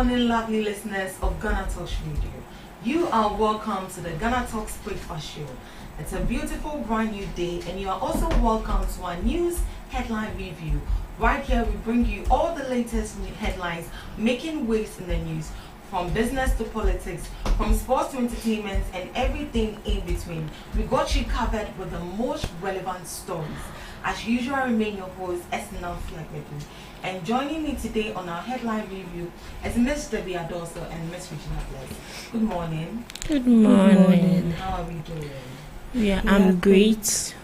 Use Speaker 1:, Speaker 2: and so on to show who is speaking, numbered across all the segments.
Speaker 1: morning, lovely listeners of GhanaTalks Radio. You are welcome to the GhanaTalks Breakfast Show. It's a beautiful brand new day, and you are also welcome to our news headline review. Right here, we bring you all the latest headlines making waves in the news, from business to politics, from sports to entertainment, and everything in between. We got you covered with the most relevant stories. As usual, I remain your host, Esnel Flagbedu. And joining me today on our headline review is Miss Debbie Adoso and Miss Regina Bless. Good morning.
Speaker 2: Good morning.
Speaker 1: How are we doing?
Speaker 2: Yeah, I'm great.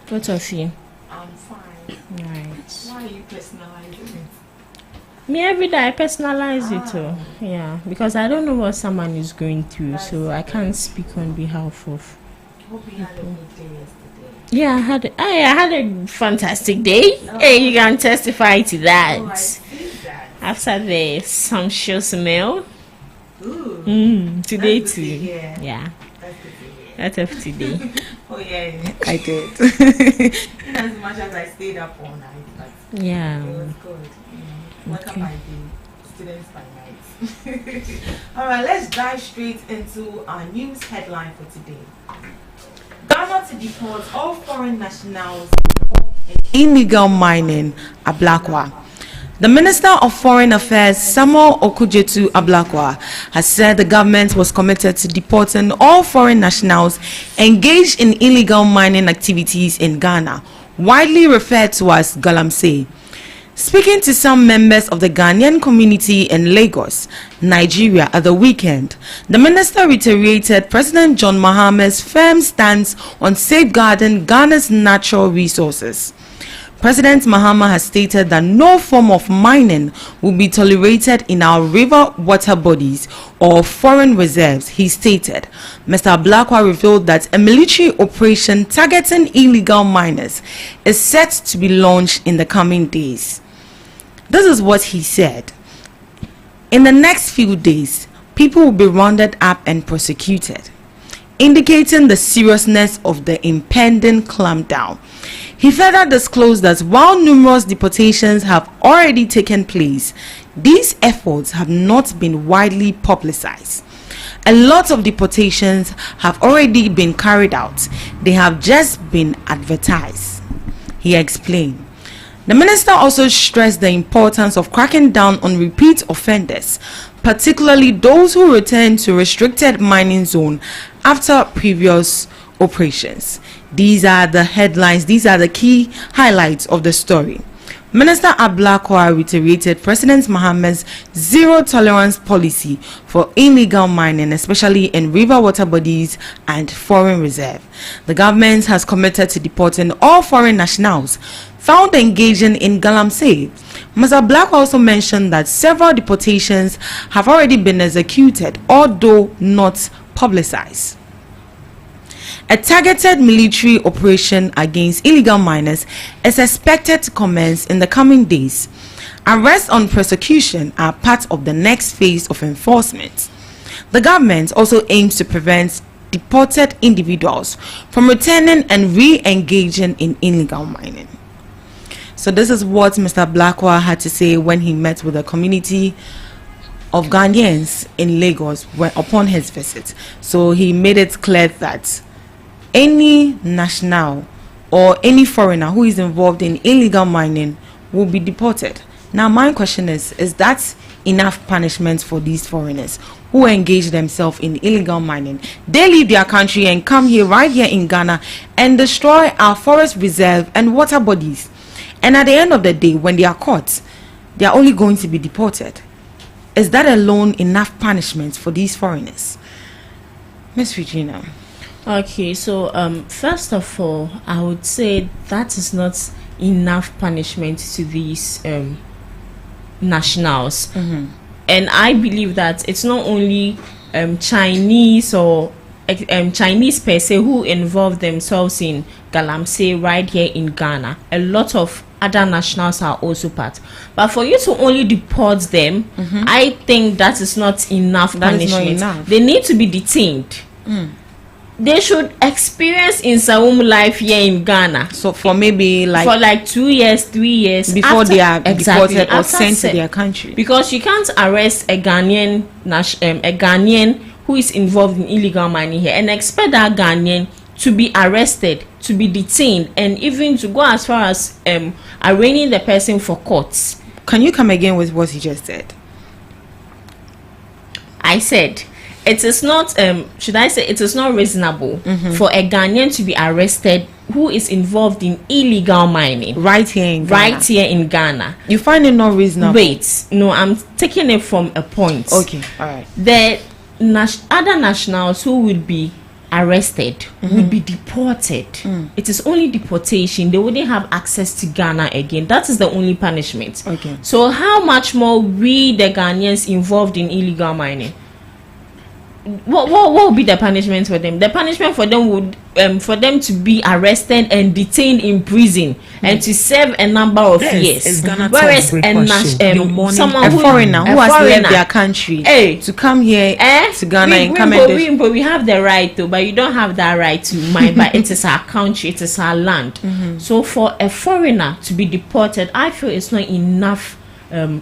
Speaker 2: What of you?
Speaker 1: I'm fine.
Speaker 2: Right.
Speaker 1: Why are you personalizing it?
Speaker 2: Me every day I personalize it too. Yeah, because I don't know what someone is going through, so I can't speak on behalf of.
Speaker 1: Hope you had a good day yesterday.
Speaker 2: Yeah, I had a fantastic day. Hey, you can testify to that.
Speaker 1: Oh, I see that.
Speaker 2: After the sumptuous meal.
Speaker 1: Ooh.
Speaker 2: Today
Speaker 1: That's
Speaker 2: too.
Speaker 1: good to hear.
Speaker 2: Yeah.
Speaker 1: That's good to hear.
Speaker 2: That's of today.
Speaker 1: Oh yeah,
Speaker 2: I did.
Speaker 1: in as much as I stayed up all night, but
Speaker 2: Yeah.
Speaker 1: it was good. Welcome
Speaker 2: Okay.
Speaker 1: by day, students by night. All right, let's dive straight into our news headline for today. Ghana to deport all foreign nationals involved in illegal mining, Ablakwa. The Minister of Foreign Affairs, Samuel Okujetu Ablakwa, has said the government was committed to deporting all foreign nationals engaged in illegal mining activities in Ghana, widely referred to as Galamsey. Speaking to some members of the Ghanaian community in Lagos, Nigeria at the weekend, the minister reiterated President John Mahama's firm stance on safeguarding Ghana's natural resources. President Mahama has stated that no form of mining will be tolerated in our river water bodies or foreign reserves, he stated. Mr. Ablakwa revealed that a military operation targeting illegal miners is set to be launched in the coming days. This is what he said. In the next few days, people will be rounded up and prosecuted, indicating the seriousness of the impending clampdown. He further disclosed that while numerous deportations have already taken place, these efforts have not been widely publicized. A lot of deportations have already been carried out. They have just been advertised, he explained. The minister also stressed the importance of cracking down on repeat offenders, particularly those who return to restricted mining zone after previous operations. These are the headlines, these are the key highlights of the story. Minister Ablakwa reiterated President Mahama's zero tolerance policy for illegal mining, especially in river water bodies and foreign reserve. The government has committed to deporting all foreign nationals found engaging in Galamsey. Mr. Ablakwa also mentioned that several deportations have already been executed, although not publicized. A targeted military operation against illegal miners is expected to commence in the coming days. Arrests on prosecution are part of the next phase of enforcement. The government also aims to prevent deported individuals from returning and re-engaging in illegal mining. So this is what Mr. Ablakwa had to say when he met with the community of Ghanaians in Lagos upon his visit. So he made it clear that any national or any foreigner who is involved in illegal mining will be deported. Now my question is that enough punishment for these foreigners who engage themselves in illegal mining? They leave their country and come here, right here in Ghana, and destroy our forest reserve and water bodies. And at the end of the day, when they are caught, they are only going to be deported. Is that alone enough punishment for these foreigners? Miss Regina.
Speaker 2: Okay, so first of all, I would say that is not enough punishment to these nationals. And I believe that it's not only Chinese or Chinese per se who involve themselves in Galamsey right here in Ghana. A lot of other nationals are also part. But for you to only deport them, I think that is not enough punishment.
Speaker 1: Is not enough.
Speaker 2: They need to be detained. they should experience in Insawum life here in Ghana.
Speaker 1: So for maybe
Speaker 2: for like 2 years, 3 years
Speaker 1: before they are deported or sent to their country.
Speaker 2: Because you can't arrest a Ghanaian who is involved in illegal mining here and expect that Ghanaian to be arrested, to be detained, and even to go as far as arraigning the person for courts.
Speaker 1: Can you come again with what you just said?
Speaker 2: I said it is not it is not reasonable for a Ghanaian to be arrested who is involved in illegal mining
Speaker 1: right here in Ghana.
Speaker 2: You
Speaker 1: find it not reasonable?
Speaker 2: Wait, no, I'm taking it from a point.
Speaker 1: Okay, all right.
Speaker 2: The other nationals who would be arrested would be deported. It is only deportation. They wouldn't have access to Ghana again. That is the only punishment.
Speaker 1: Okay.
Speaker 2: So how much more we the Ghanaians involved in illegal mining? What would be the punishment for them? The punishment for them would for them to be arrested and detained in prison and to serve a number of years. Whereas
Speaker 1: a foreigner who has left their country to come here to Ghana and come and
Speaker 2: we have the right though, but you don't have that right to mine. But it is our country, it is our land. So for a foreigner to be deported, I feel it's not enough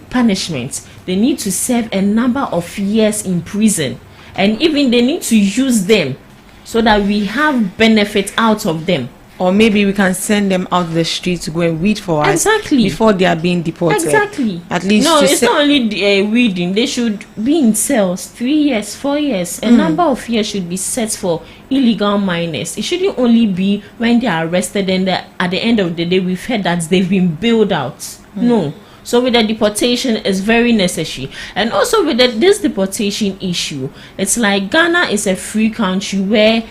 Speaker 2: punishment. They need to serve a number of years in prison. And even they need to use them so that we have benefit out of them.
Speaker 1: Or maybe we can send them out the street to go and weed for us before they are being deported.
Speaker 2: Exactly.
Speaker 1: At least
Speaker 2: no, it's not only weeding. They should be in cells 3 years, 4 years. A number of years should be set for illegal miners. It shouldn't only be when they are arrested and at the end of the day we've heard that they've been bailed out. No. So with the deportation is very necessary. And also with this deportation issue, it's like Ghana is a free country where,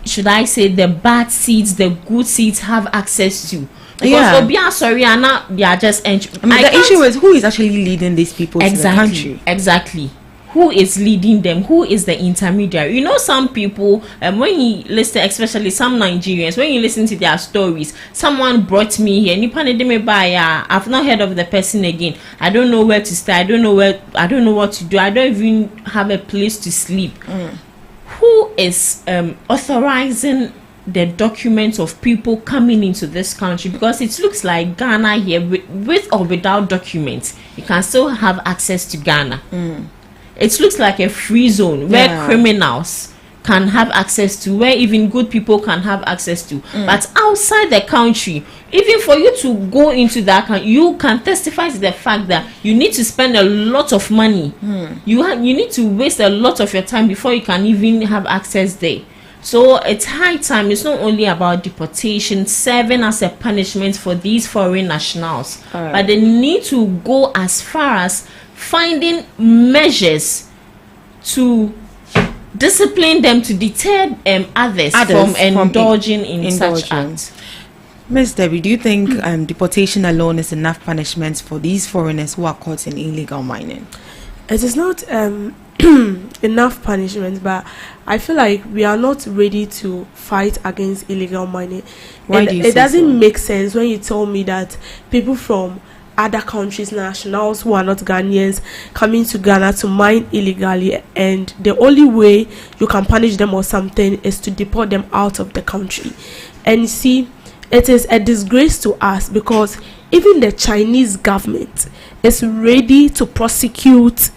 Speaker 2: should I say, the bad seeds, the good seeds have access to. Because they are just
Speaker 1: the issue is who is actually leading these people to the country.
Speaker 2: Exactly. Who is leading them? Who is the intermediary? You know, some people, when you listen, especially some Nigerians, when you listen to their stories, someone brought me here. I've not heard of the person again. I don't know where to stay. I don't know what to do. I don't even have a place to sleep. Who is authorizing the documents of people coming into this country? Because it looks like Ghana here, with or without documents, you can still have access to Ghana. It looks like a free zone where criminals can have access to, where even good people can have access to. But outside the country, even for you to go into that country, you can testify to the fact that you need to spend a lot of money. You need to waste a lot of your time before you can even have access there. So it's high time. It's not only about deportation, serving as a punishment for these foreign nationals, but they need to go as far as finding measures to discipline them, to deter others from indulging in such acts.
Speaker 1: Ms. Debbie, do you think deportation alone is enough punishment for these foreigners who are caught in illegal mining?
Speaker 3: It is not enough punishment, but I feel like we are not ready to fight against illegal mining.
Speaker 1: Why do you
Speaker 3: it doesn't make sense when you tell me that people from other countries, nationals who are not Ghanaians, coming to Ghana to mine illegally, and the only way you can punish them or something is to deport them out of the country. And you see, it is a disgrace to us because even the Chinese government is ready to prosecute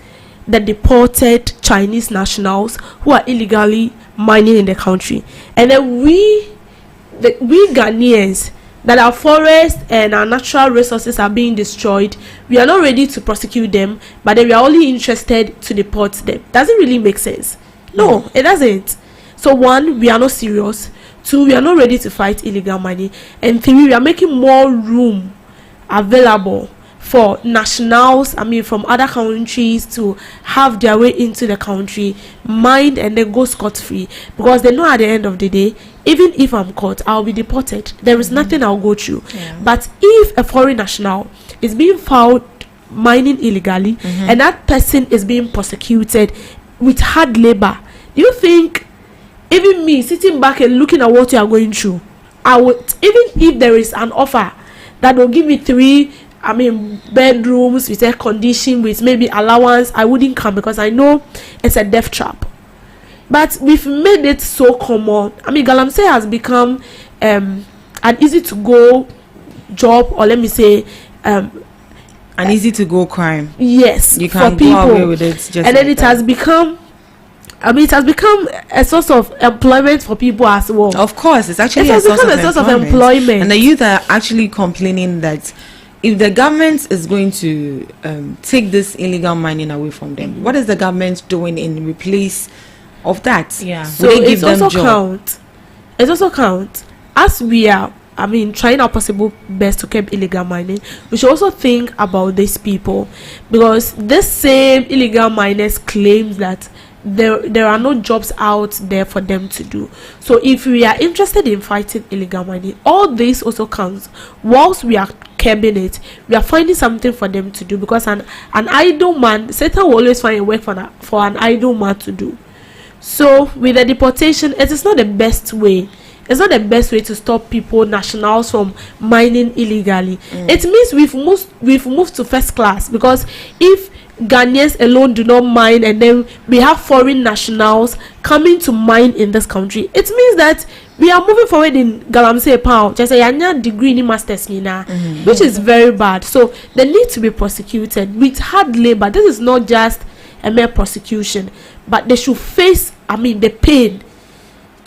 Speaker 3: the deported Chinese nationals who are illegally mining in the country. And then we Ghanaians, that our forests and our natural resources are being destroyed, we are not ready to prosecute them, but then we are only interested to deport them. Doesn't really make sense. No, it doesn't. So 1, we are not serious. 2, we are not ready to fight illegal mining. And 3, we are making more room available for nationals, from other countries to have their way into the country, mine, and then go scot-free, because they know at the end of the day, even if I'm caught, I'll be deported. There is nothing I'll go through. But if a foreign national is being found mining illegally and that person is being prosecuted with hard labor, do you think even me sitting back and looking at what you are going through, I would, even if there is an offer that will give me 3 bedrooms with air condition, with maybe allowance, I wouldn't come, because I know it's a death trap. But we've made it so common. I mean, galamsey has become an easy to go job, or let me say
Speaker 1: an easy to go crime.
Speaker 3: Yes,
Speaker 1: you can
Speaker 3: for people.
Speaker 1: Go away with it just
Speaker 3: and then it has become, I mean, it has become a source of employment for people as well.
Speaker 1: Of course, it's actually a source of employment. And the youth are actually complaining that if the government is going to take this illegal mining away from them, what is the government doing in replace of that?
Speaker 2: Yeah.
Speaker 3: So it also counts. It also counts as we are, I mean, trying our possible best to keep illegal mining. We should also think about these people, because this same illegal miners claims that there are no jobs out there for them to do. So if we are interested in fighting illegal mining, all this also counts. Whilst we are curbing it, we are finding something for them to do, because an idle man, Satan will always find a work for an idle man to do. So with the deportation, it is not the best way. It's not the best way to stop people, nationals, from mining illegally. It means we've moved to first class, because if Ghanaians alone do not mine, and then we have foreign nationals coming to mine in this country, it means that we are moving forward in galamsey power. Just a yanya degree in masters, which is very bad. So they need to be prosecuted with hard labor. This is not just a mere prosecution, but they should face, I mean, the pain.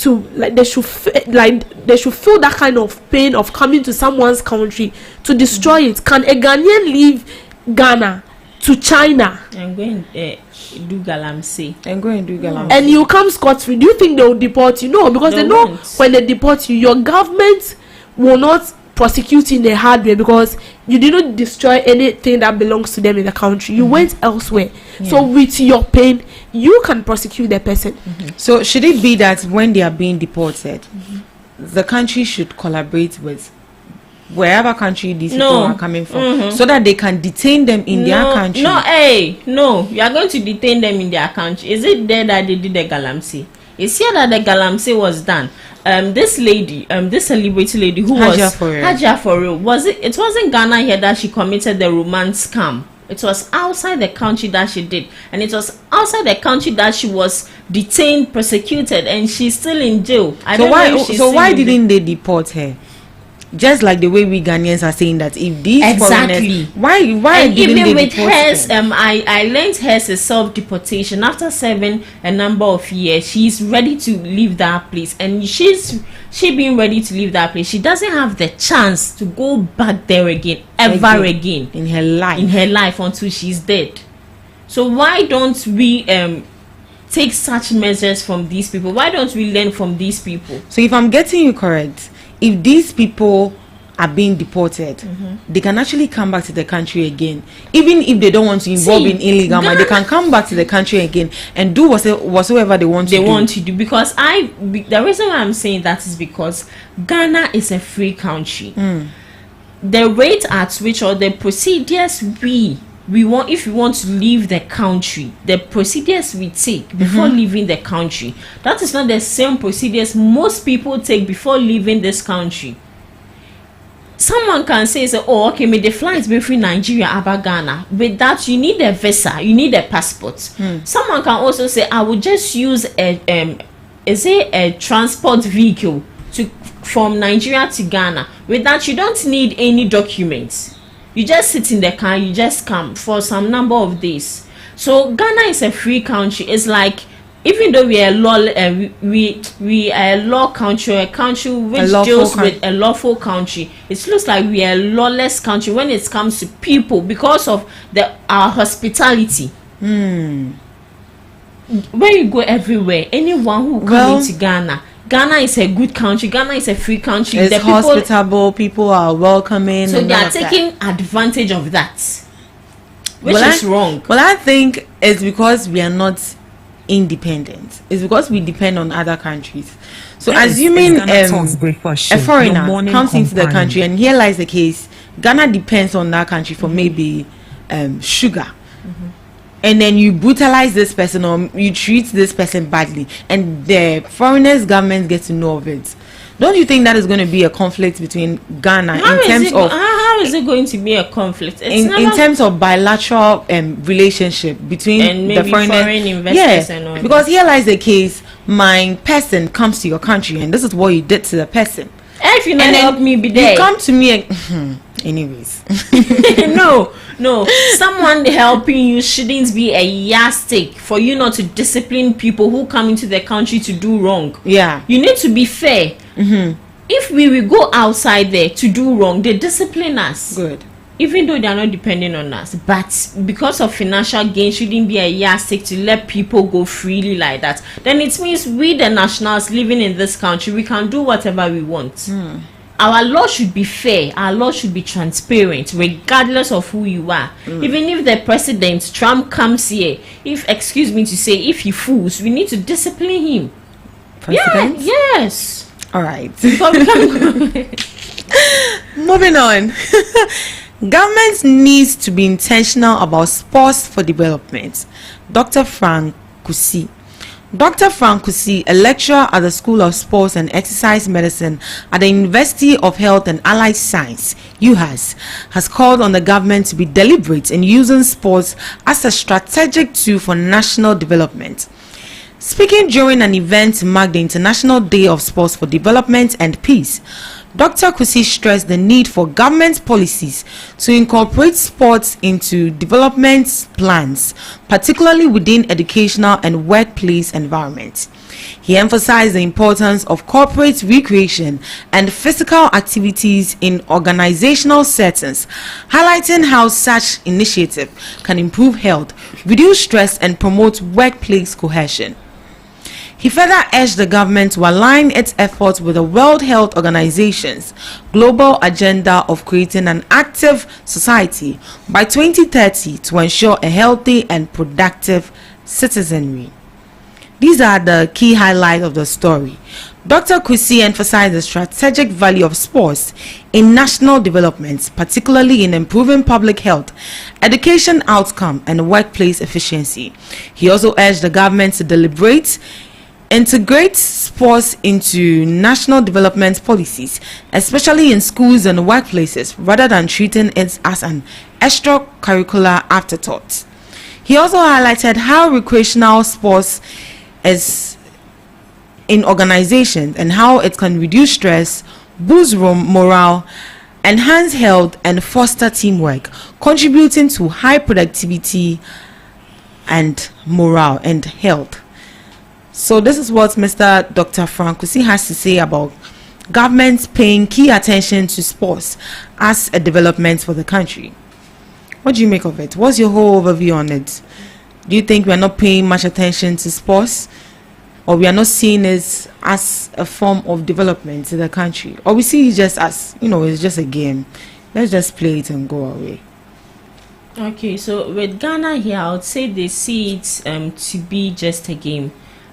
Speaker 3: They should feel that kind of pain of coming to someone's country to destroy it. Can a Ghanaian leave Ghana to China
Speaker 2: and go and do galamsey
Speaker 3: and you come scot-free? Do you think they will deport you? No, because they know when they deport you, your government will not prosecute in a hard way, because you did not destroy anything that belongs to them in the country. You went elsewhere. So with your pain, you can prosecute the person.
Speaker 1: So should it be that when they are being deported, the country should collaborate with wherever country these people are coming from, so that they can detain them in their country?
Speaker 2: No, you are going to detain them in their country. Is it there that they did the galamsey? It's here that the galamsey was done. This lady, this celebrity lady who Hajia for real, it wasn't Ghana here that she committed the romance scam. It was outside the country that she did, and it was outside the country that she was detained, persecuted, and she's still in jail.
Speaker 1: So why didn't they deport her? Just like the way we Ghanaians are saying that if these foreigners, why
Speaker 2: and
Speaker 1: didn't
Speaker 2: even
Speaker 1: they
Speaker 2: with
Speaker 1: deport
Speaker 2: hers,
Speaker 1: them?
Speaker 2: I learned hers is self-deportation. After serving a number of years, she's ready to leave that place, and she being ready to leave that place, she doesn't have the chance to go back there again ever again
Speaker 1: in her life
Speaker 2: until she's dead. So why don't we take such measures from these people? Why don't we learn from these people?
Speaker 1: So if I'm getting you correct, if these people are being deported, they can actually come back to the country again. Even if they don't want to involve in illegal mining, they can come back to the country again and do whatsoever they want to do.
Speaker 2: Because the reason why I'm saying that is because Ghana is a free country. The rate at which, or the procedures we want, if we want to leave the country, the procedures we take before leaving the country, that is not the same procedures most people take before leaving this country. Someone can say, oh, okay, may the flights be free Nigeria about Ghana. With that, you need a visa, you need a passport. Someone can also say, I will just use a transport vehicle from Nigeria to Ghana. With that, you don't need any documents. You just sit in the car, you just come for some number of days. So Ghana is a free country. It's like, even though we are we are a law country, a country which deals with a lawful country, it looks like we are a lawless country when it comes to people, because of our hospitality. When you go everywhere, anyone who comes into Ghana is a good country. Ghana is a free country.
Speaker 1: It's hospitable. People are welcoming.
Speaker 2: So they are taking advantage of that, which is wrong.
Speaker 1: Well, I think it's because we are not independent. It's because we depend on other countries. So assuming a foreigner comes into the country, and here lies the case, Ghana depends on that country for maybe sugar. And then you brutalize this person, or you treat this person badly, and the foreigners' government gets to know of it. Don't you think that is going to be a conflict between Ghana
Speaker 2: how is it going to be a conflict?
Speaker 1: In terms of bilateral relationship between
Speaker 2: and maybe
Speaker 1: the foreign
Speaker 2: investors and all
Speaker 1: because here lies the case,
Speaker 4: my person comes to your country and this is what you did to the person.
Speaker 2: If you not help me be there,
Speaker 4: you come to me and anyways.
Speaker 2: no, someone helping you shouldn't be a yardstick for you not to discipline people who come into the country to do wrong.
Speaker 4: Yeah,
Speaker 2: you need to be fair. If we will go outside there to do wrong, they discipline us.
Speaker 4: Good.
Speaker 2: Even though they are not depending on us, but because of financial gain, shouldn't be a yardstick to let people go freely like that. Then it means we, the nationals living in this country, we can do whatever we want. Our law should be fair. Our law should be transparent, regardless of who you are. Even if the president Trump comes here, excuse me to say, if he fools, we need to discipline him.
Speaker 4: President?
Speaker 2: Yeah, yes.
Speaker 4: All right.
Speaker 2: Before we can go.
Speaker 4: Moving on. Government needs to be intentional about sports for development. Dr. Frank Kusi. Dr. Frank Kusi, a lecturer at the School of Sports and Exercise Medicine at the University of Health and Allied Science, UHAS, has called on the government to be deliberate in using sports as a strategic tool for national development. Speaking during an event to mark the International Day of Sports for Development and Peace, Dr. Kusi stressed the need for government policies to incorporate sports into development plans, particularly within educational and workplace environments. He emphasized the importance of corporate recreation and physical activities in organizational settings, highlighting how such initiatives can improve health, reduce stress, and promote workplace cohesion. He further urged the government to align its efforts with the World Health Organization's global agenda of creating an active society by 2030 to ensure a healthy and productive citizenry. These are the key highlights of the story. Dr. Kusi emphasized the strategic value of sports in national development, particularly in improving public health, education outcome, and workplace efficiency. He also urged the government to integrate sports into national development policies, especially in schools and workplaces, rather than treating it as an extracurricular afterthought. He also highlighted how recreational sports is in organizations and how it can reduce stress, boost morale, enhance health, and foster teamwork, contributing to high productivity and morale and health. So this is what Mr. Dr. Frank Kusi has to say about governments paying key attention to sports as a development for the country. What do you make of it? What's your whole overview on it? Do you think we are not paying much attention to sports, or we are not seeing it as a form of development to the country, or we see it just as, it's just a game, let's just play it and go away?
Speaker 2: Okay, so with Ghana here, I would say they see it to be just a game.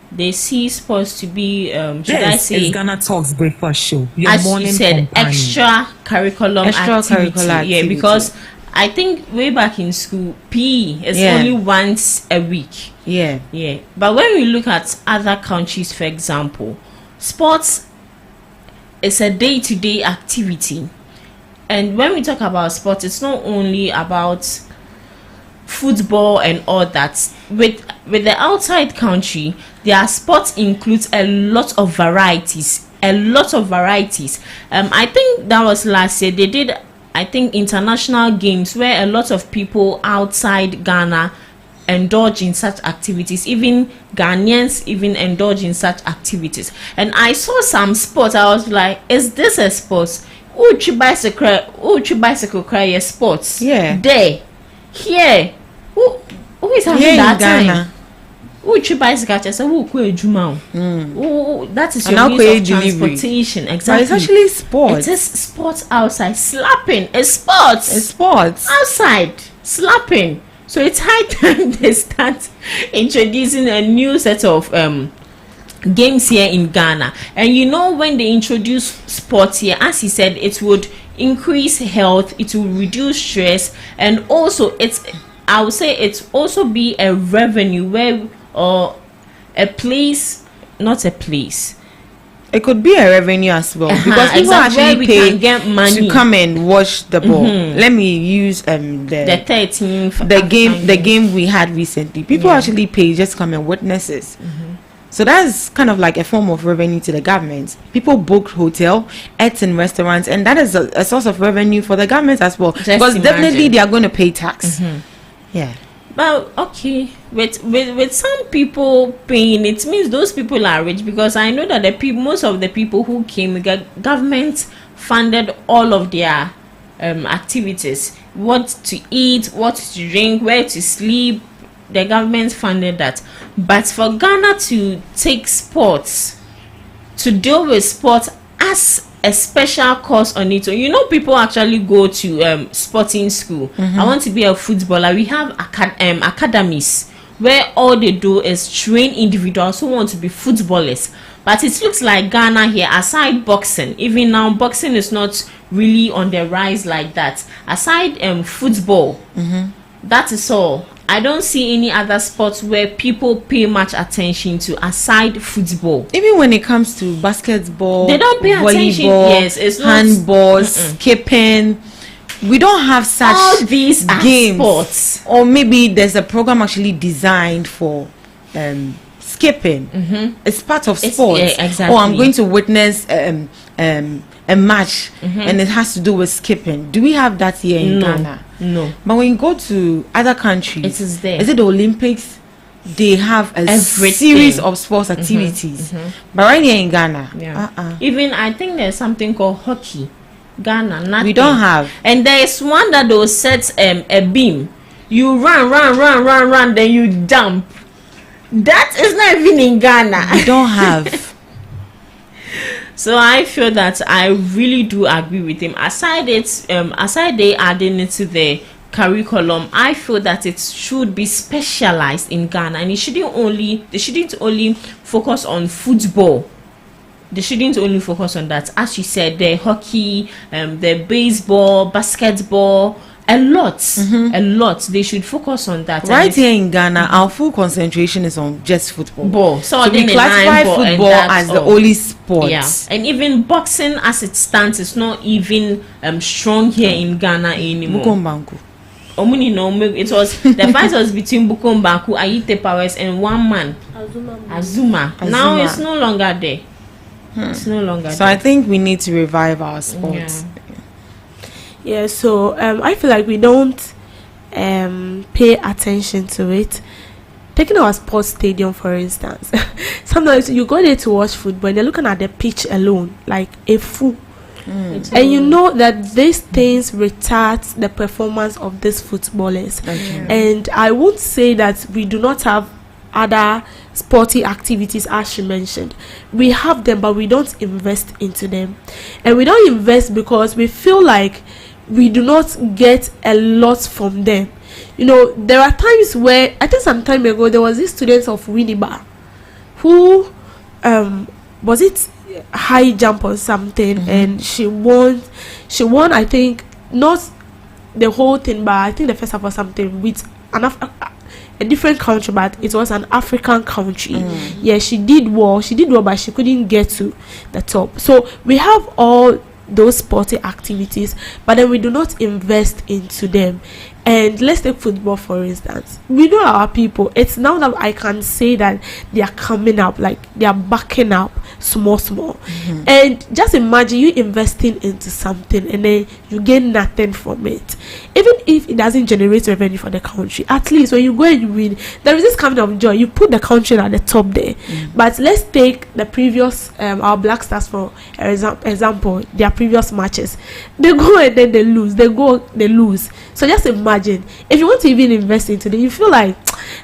Speaker 2: They see sports to be
Speaker 5: it's GhanaTalks breakfast show. Your
Speaker 2: as
Speaker 5: morning
Speaker 2: you said,
Speaker 5: companion.
Speaker 2: extracurricular activity. Yeah, because I think way back in school, PE is only once a week.
Speaker 4: Yeah.
Speaker 2: But when we look at other countries, for example, sports is a day-to-day activity. And when we talk about sports, it's not only about football and all that. With the outside country, their sports includes a lot of varieties. I think that was last year they did, I think, international games where a lot of people outside Ghana indulge in such activities. Even Ghanaians even indulge in such activities. And I saw some sports, I was like, is this a sport? Uchi bicycle cry sports.
Speaker 4: Yeah.
Speaker 2: There. Here. Who is having that time? Uchi bicycle just that is your means of transportation. Exactly.
Speaker 4: But it's actually sports.
Speaker 2: It is sports outside. Slapping is sports.
Speaker 4: It's sports.
Speaker 2: Outside. Slapping. So it's high time they start introducing a new set of games here in Ghana. And when they introduce sports here, as he said, it would increase health, it will reduce stress, and also I would say it's also be a revenue or a place, not a place.
Speaker 4: It could be a revenue as well, because people actually pay
Speaker 2: get money
Speaker 4: to come and watch the ball. Let me use the
Speaker 2: 13th
Speaker 4: the game we had recently. People actually pay just come and witness it. So that's kind of like a form of revenue to the government. People book hotel, eat in restaurants, and that is a source of revenue for the government as well. Because definitely they are going to pay tax. Yeah.
Speaker 2: Well, okay, with some people paying, it means those people are rich, because I know that most of the people who came, government funded all of their activities, what to eat, what to drink, where to sleep. The government funded that. But for Ghana to take sports, to deal with sports as a special course on it, so you know, people actually go to sporting school. I want to be a footballer. We have academies where all they do is train individuals who want to be footballers. But it looks like Ghana here, aside boxing, even now boxing is not really on the rise like that. Aside football, that is all. I don't see any other sports where people pay much attention to aside football. Even
Speaker 4: when it comes to basketball,
Speaker 2: they don't pay attention. Yes, it's not
Speaker 4: handball, skipping. We don't have such
Speaker 2: all these
Speaker 4: games.
Speaker 2: Sports.
Speaker 4: Or maybe there's a program actually designed for skipping. It's part of sports.
Speaker 2: Yeah, exactly.
Speaker 4: Or I'm going to witness a match and it has to do with skipping. Do we have that here in Ghana?
Speaker 2: No.
Speaker 4: But when you go to other countries,
Speaker 2: it is there.
Speaker 4: Is it the Olympics? They have a series of sports activities. But right here in Ghana,
Speaker 2: even I think there's something called hockey. Ghana, nothing.
Speaker 4: We don't have.
Speaker 2: And there is one that will set a beam. You run, then you jump. That is not even in Ghana.
Speaker 4: We don't have.
Speaker 2: So I feel that I really do agree with him. Aside they adding it to the curriculum, I feel that it should be specialized in Ghana, and they shouldn't only focus on football. They shouldn't only focus on that. As you said, the hockey, the baseball, basketball, a lot. They should focus on that.
Speaker 4: Right here in Ghana, our full concentration is on just football.
Speaker 2: So
Speaker 4: we classify football as the only sport.
Speaker 2: Yeah, and even boxing, as it stands, is not even strong here in Ghana anymore. It was the fight was between Bukombanku, Ayite Powers, and one man, Azuma. Now it's no longer there. It's no longer.
Speaker 4: So there. I think we need to revive our sports.
Speaker 3: Yeah, so I feel like we don't pay attention to it. Taking our sports stadium, for instance, sometimes you go there to watch football and you're looking at the pitch alone, like a fool. And you know that these things retard the performance of these footballers. And I would say that we do not have other sporty activities, as she mentioned. We have them, but we don't invest into them. And we don't invest because we feel like we do not get a lot from them. You know, there are times where, I think some time ago, there was this student of Winneba who was it high jump or something, and she won, I think, not the whole thing, but I think the first half or something with a different country, but it was an African country. Yeah, she did well, but she couldn't get to the top. So we have all those sporty activities, but then we do not invest into them. And let's take football, for instance. We know our people. It's now that I can say that they are coming up, like they are backing up small. And just imagine you investing into something and then you get nothing from it. Even if it doesn't generate revenue for the country, at least when you go and you win, there is this kind of joy. You put the country at the top there. But let's take the previous our Black Stars for example, their previous matches. They go and then they lose. They lose. So just imagine, if you want to even invest into it, you feel like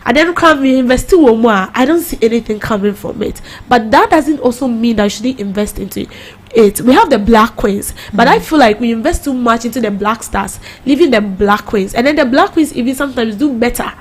Speaker 3: I didn't come invest too more. I don't see anything coming from it. But that doesn't also mean that you shouldn't invest into it. We have the Black Queens, but I feel like we invest too much into the Black Stars, leaving the Black Queens, and then the Black Queens even sometimes do better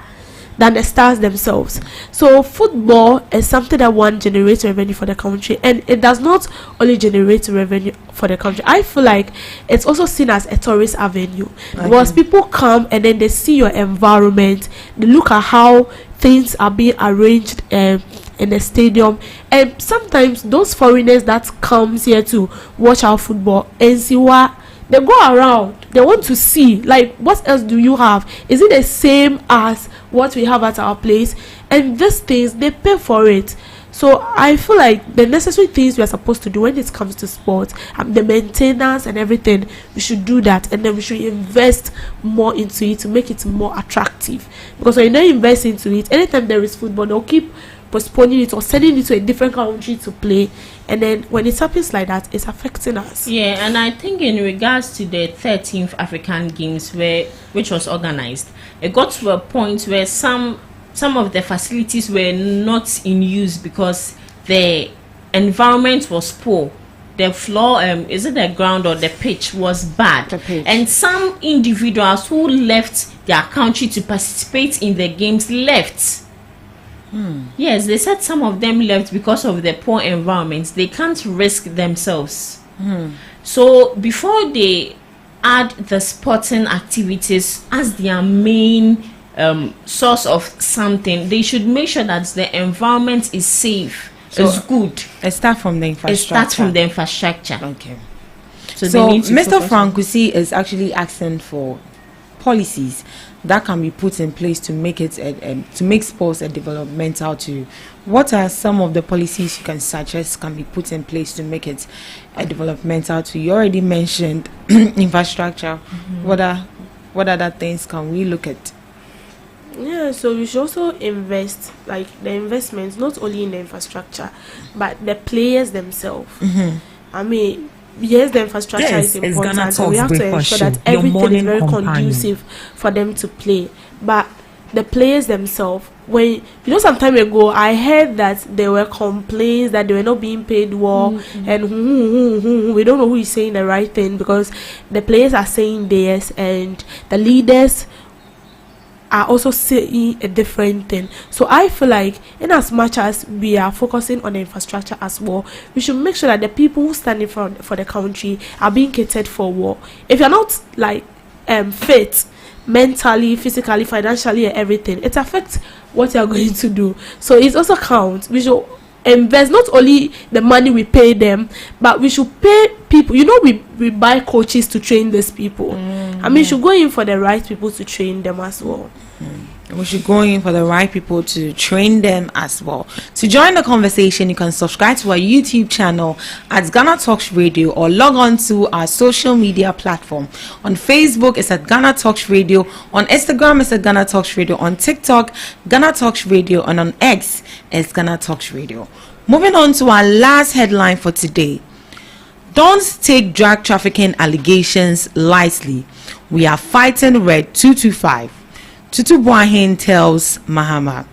Speaker 3: than the stars themselves. So football is something that one generates revenue for the country, and it does not only generate revenue for the country. I feel like it's also seen as a tourist avenue, because people come and then they see your environment, they look at how things are being arranged in the stadium, and sometimes those foreigners that comes here to watch our football and see what they go around, they want to see, like, what else do you have? Is it the same as what we have at our place? And these things, they pay for it. So I feel like the necessary things we are supposed to do when it comes to sports, the maintenance and everything, we should do that, and then we should invest more into it to make it more attractive. Because when you don't invest into it, anytime there is football, they'll keep postponing it or sending it to a different country to play, and then when it happens like that, it's affecting us.
Speaker 2: Yeah, and I think in regards to the 13th African Games, which was organized, it got to a point where some of the facilities were not in use because the environment was poor. The floor, is it the ground or the pitch, was bad. And some individuals who left their country to participate in the games left. Yes, they said some of them left because of the poor environment. They can't risk themselves. So before they add the sporting activities as their main source of something, they should make sure that the environment is safe, is good.
Speaker 4: It starts from the infrastructure. Okay. So Mr. Frank Kussi is actually asking for policies that can be put in place to make it to make sports a developmental tool. What are some of the policies you can suggest can be put in place to make it a developmental tool? You already mentioned infrastructure. What other things can we look at?
Speaker 3: Yeah, so we should also invest, like the investments, not only in the infrastructure, but the players themselves. I mean, yes, the infrastructure is important, and we have to ensure that everything is very conducive for them to play. But the players themselves, some time ago, I heard that there were complaints that they were not being paid well, and we don't know who is saying the right thing, because the players are saying theirs, and the leaders are also saying a different thing. So I feel like, in as much as we are focusing on the infrastructure as well, we should make sure that the people who stand in front for the country are being catered for war. If you're not like fit mentally, physically, financially, and everything, it affects what you're going to do. So it also counts. We should invest not only the money we pay them, but we should pay people. We buy coaches to train these people. I mean, we should go in for the right people to train them as well.
Speaker 4: We should go in for the right people to train them as well. To join the conversation, you can subscribe to our YouTube channel at GhanaTalks Radio, or log on to our social media platform. On Facebook, it's at GhanaTalks Radio. On Instagram, it's at GhanaTalks Radio. On TikTok, GhanaTalks Radio. And on X, it's GhanaTalks Radio. Moving on to our last headline for today. Don't take drug trafficking allegations lightly. We are fighting Red 225. Tutu Boahen tells Mahama.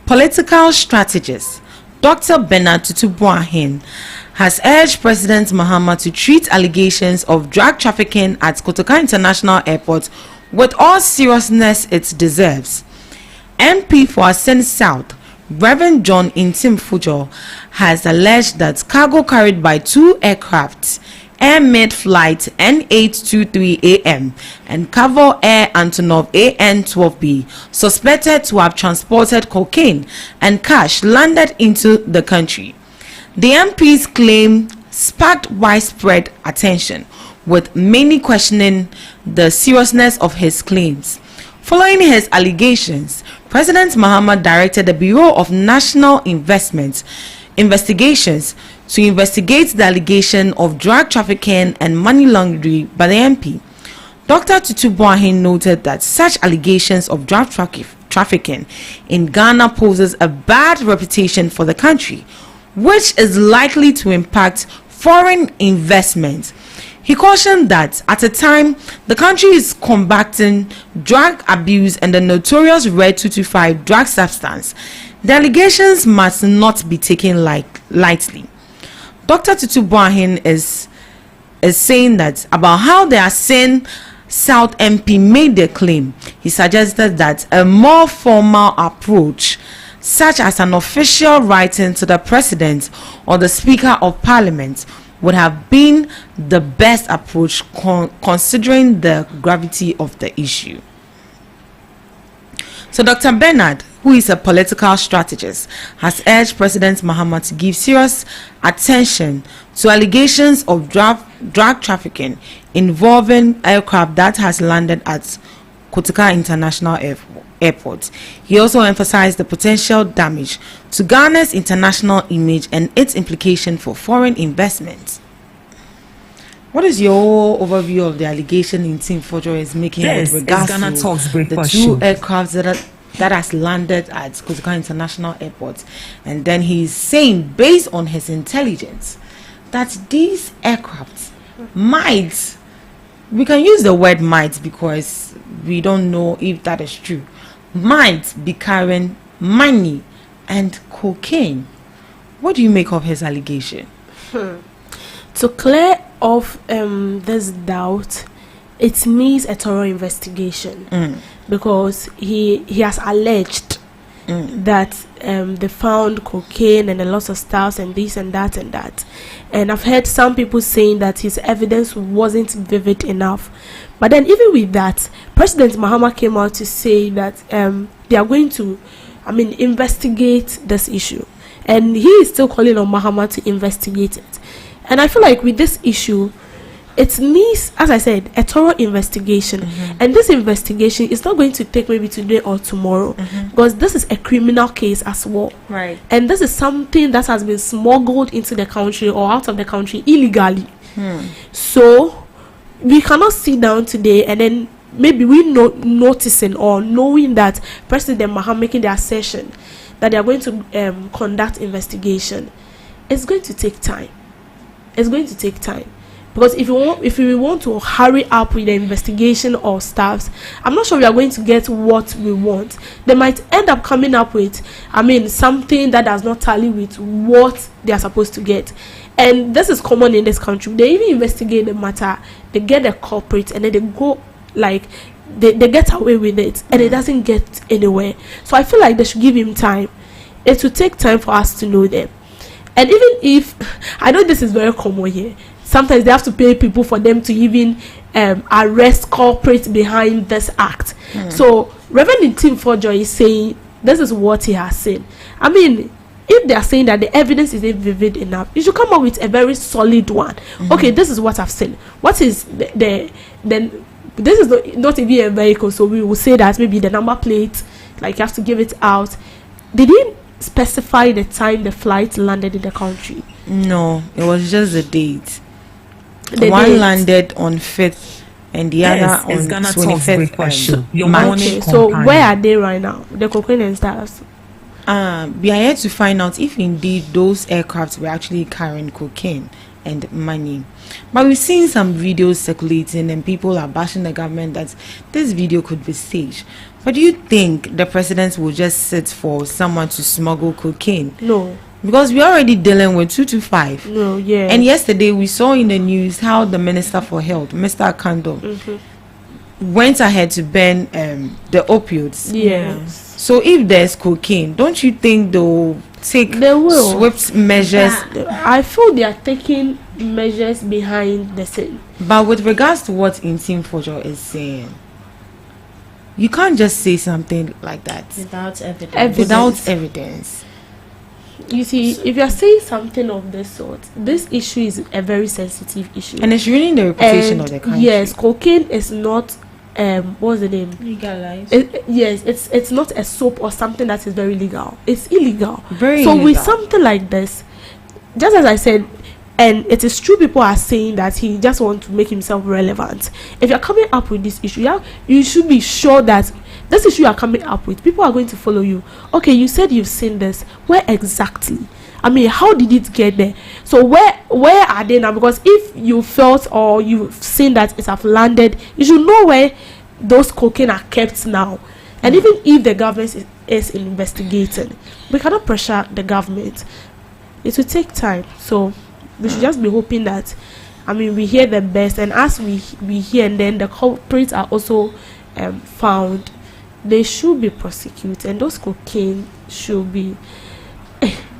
Speaker 4: Political strategist Dr. Bernard Tutu Boahen has urged President Mahama to treat allegations of drug trafficking at Kotoka International Airport with all seriousness it deserves. MP for Ascent South, Reverend John Intim Fujo, has alleged that cargo carried by two aircrafts, Air Med Flight N823AM and Cargo Air Antonov AN12B, suspected to have transported cocaine and cash, landed into the country. The MP's claim sparked widespread attention, with many questioning the seriousness of his claims. Following his allegations, President Mahama directed the Bureau of National Investigations to investigate the allegation of drug trafficking and money laundering by the MP. Dr. Tutu Boahen noted that such allegations of drug trafficking in Ghana poses a bad reputation for the country, which is likely to impact foreign investment. He cautioned that at a time the country is combating drug abuse and the notorious Red 225 drug substance, the allegations must not be taken lightly. Dr. Tutu Boahen is saying that about how the Ascent South MP made the claim. He suggested that a more formal approach, such as an official writing to the President or the Speaker of Parliament, would have been the best approach considering the gravity of the issue. So Dr. Bernard, who is a political strategist, has urged President Mahama to give serious attention to allegations of drug trafficking involving aircraft that has landed at Kotoka International Airport. He also emphasized the potential damage to Ghana's international image and its implication for foreign investment. What is your overview of the allegation in Team Fojo is making with regards to the two aircrafts that has landed at Kotoka International Airport? And then he's saying, based on his intelligence, that these aircrafts might, we can use the word might because we don't know if that is true, might be carrying money and cocaine. What do you make of his allegation?
Speaker 3: To clear off this doubt, it needs a thorough investigation because he has alleged that they found cocaine and a lot of stuff and this and that and that. And I've heard some people saying that his evidence wasn't vivid enough. But then even with that, President Mahama came out to say that they are going to, investigate this issue. And he is still calling on Mahama to investigate it. And I feel like with this issue, it needs, as I said, a thorough investigation. And this investigation is not going to take maybe today or tomorrow because this is a criminal case as well.
Speaker 2: Right.
Speaker 3: And this is something that has been smuggled into the country or out of the country illegally. So we cannot sit down today and then maybe we noticing or knowing that President Mahama making the assertion that they are going to conduct investigation. It's going to take time. It's going to take time. Because if we want to hurry up with the investigation or stuffs, I'm not sure we are going to get what we want. They might end up coming up with, something that does not tally with what they are supposed to get. And this is common in this country. They even investigate the matter, they get the culprit, and then they go they get away with it, and it doesn't get anywhere. So I feel like they should give him time. It will take time for us to know them. And even if I know this is very common here, sometimes they have to pay people for them to even arrest culprits behind this act. So Reverend Tim Fojo is saying this is what he has said. If they are saying that the evidence isn't vivid enough, you should come up with a very solid one. Okay, this is what I've seen. What is then this is not even a vehicle, so we will say that maybe the number plate, like you have to give it out. They didn't specify the time the flight landed in the country.
Speaker 4: No, it was just the date.
Speaker 3: One
Speaker 4: date landed on 5th and the other on 25th.
Speaker 3: So where are they right now? The cocaine and stars.
Speaker 4: We are here to find out if indeed those aircrafts were actually carrying cocaine and money. But we've seen some videos circulating and people are bashing the government that this video could be staged. But do you think the president will just sit for someone to smuggle cocaine?
Speaker 3: No.
Speaker 4: Because we're already dealing with 225.
Speaker 3: No, yeah.
Speaker 4: And yesterday we saw in the news how the Minister for Health, Mr. Akando, went ahead to ban the opioids.
Speaker 3: Yes.
Speaker 4: So if there's cocaine, don't you think they'll take swift measures?
Speaker 3: I feel they are taking measures behind the scene.
Speaker 4: But with regards to what Intim Fojo is saying, you can't just say something like that
Speaker 2: without evidence.
Speaker 4: Without evidence.
Speaker 3: You see, if you are saying something of this sort, this issue is a very sensitive issue.
Speaker 4: And it's ruining the reputation of the country.
Speaker 3: Yes, cocaine is not what's the name?
Speaker 2: Legalized.
Speaker 3: Yes, it's not a soap or something that is very legal. It's illegal.
Speaker 4: Very
Speaker 3: so
Speaker 4: illegal.
Speaker 3: With something like this, just as I said, and it is true, people are saying that he just wants to make himself relevant. If you're coming up with this issue, you should be sure that this issue you are coming up with, people are going to follow you. Okay, you said you've seen this. Where exactly? How did it get there? So where are they now? Because if you felt or you've seen that it have landed, you should know where those cocaine are kept now. And even if the government is investigating, we cannot pressure the government. It will take time. So we should just be hoping that we hear the best, and as we hear, and then the culprits are also found, they should be prosecuted, and those cocaine should be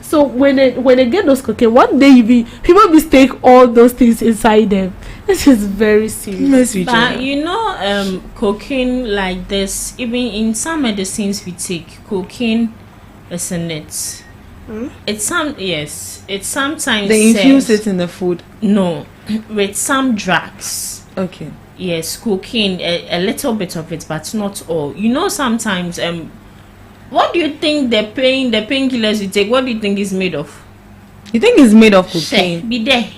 Speaker 3: so when they get those cocaine, one day people mistake all those things inside them. This is very serious.
Speaker 2: But cocaine like this, even in some medicines we take, cocaine is in it. It's sometimes
Speaker 4: they infuse it in the food.
Speaker 2: No, with some drugs.
Speaker 4: Okay.
Speaker 2: Yes, cocaine, a little bit of it, but not all. You know, sometimes what do you think the painkillers you take, what do you think is made of?
Speaker 4: You think it's made of
Speaker 2: Shey,
Speaker 4: cocaine?
Speaker 2: be there.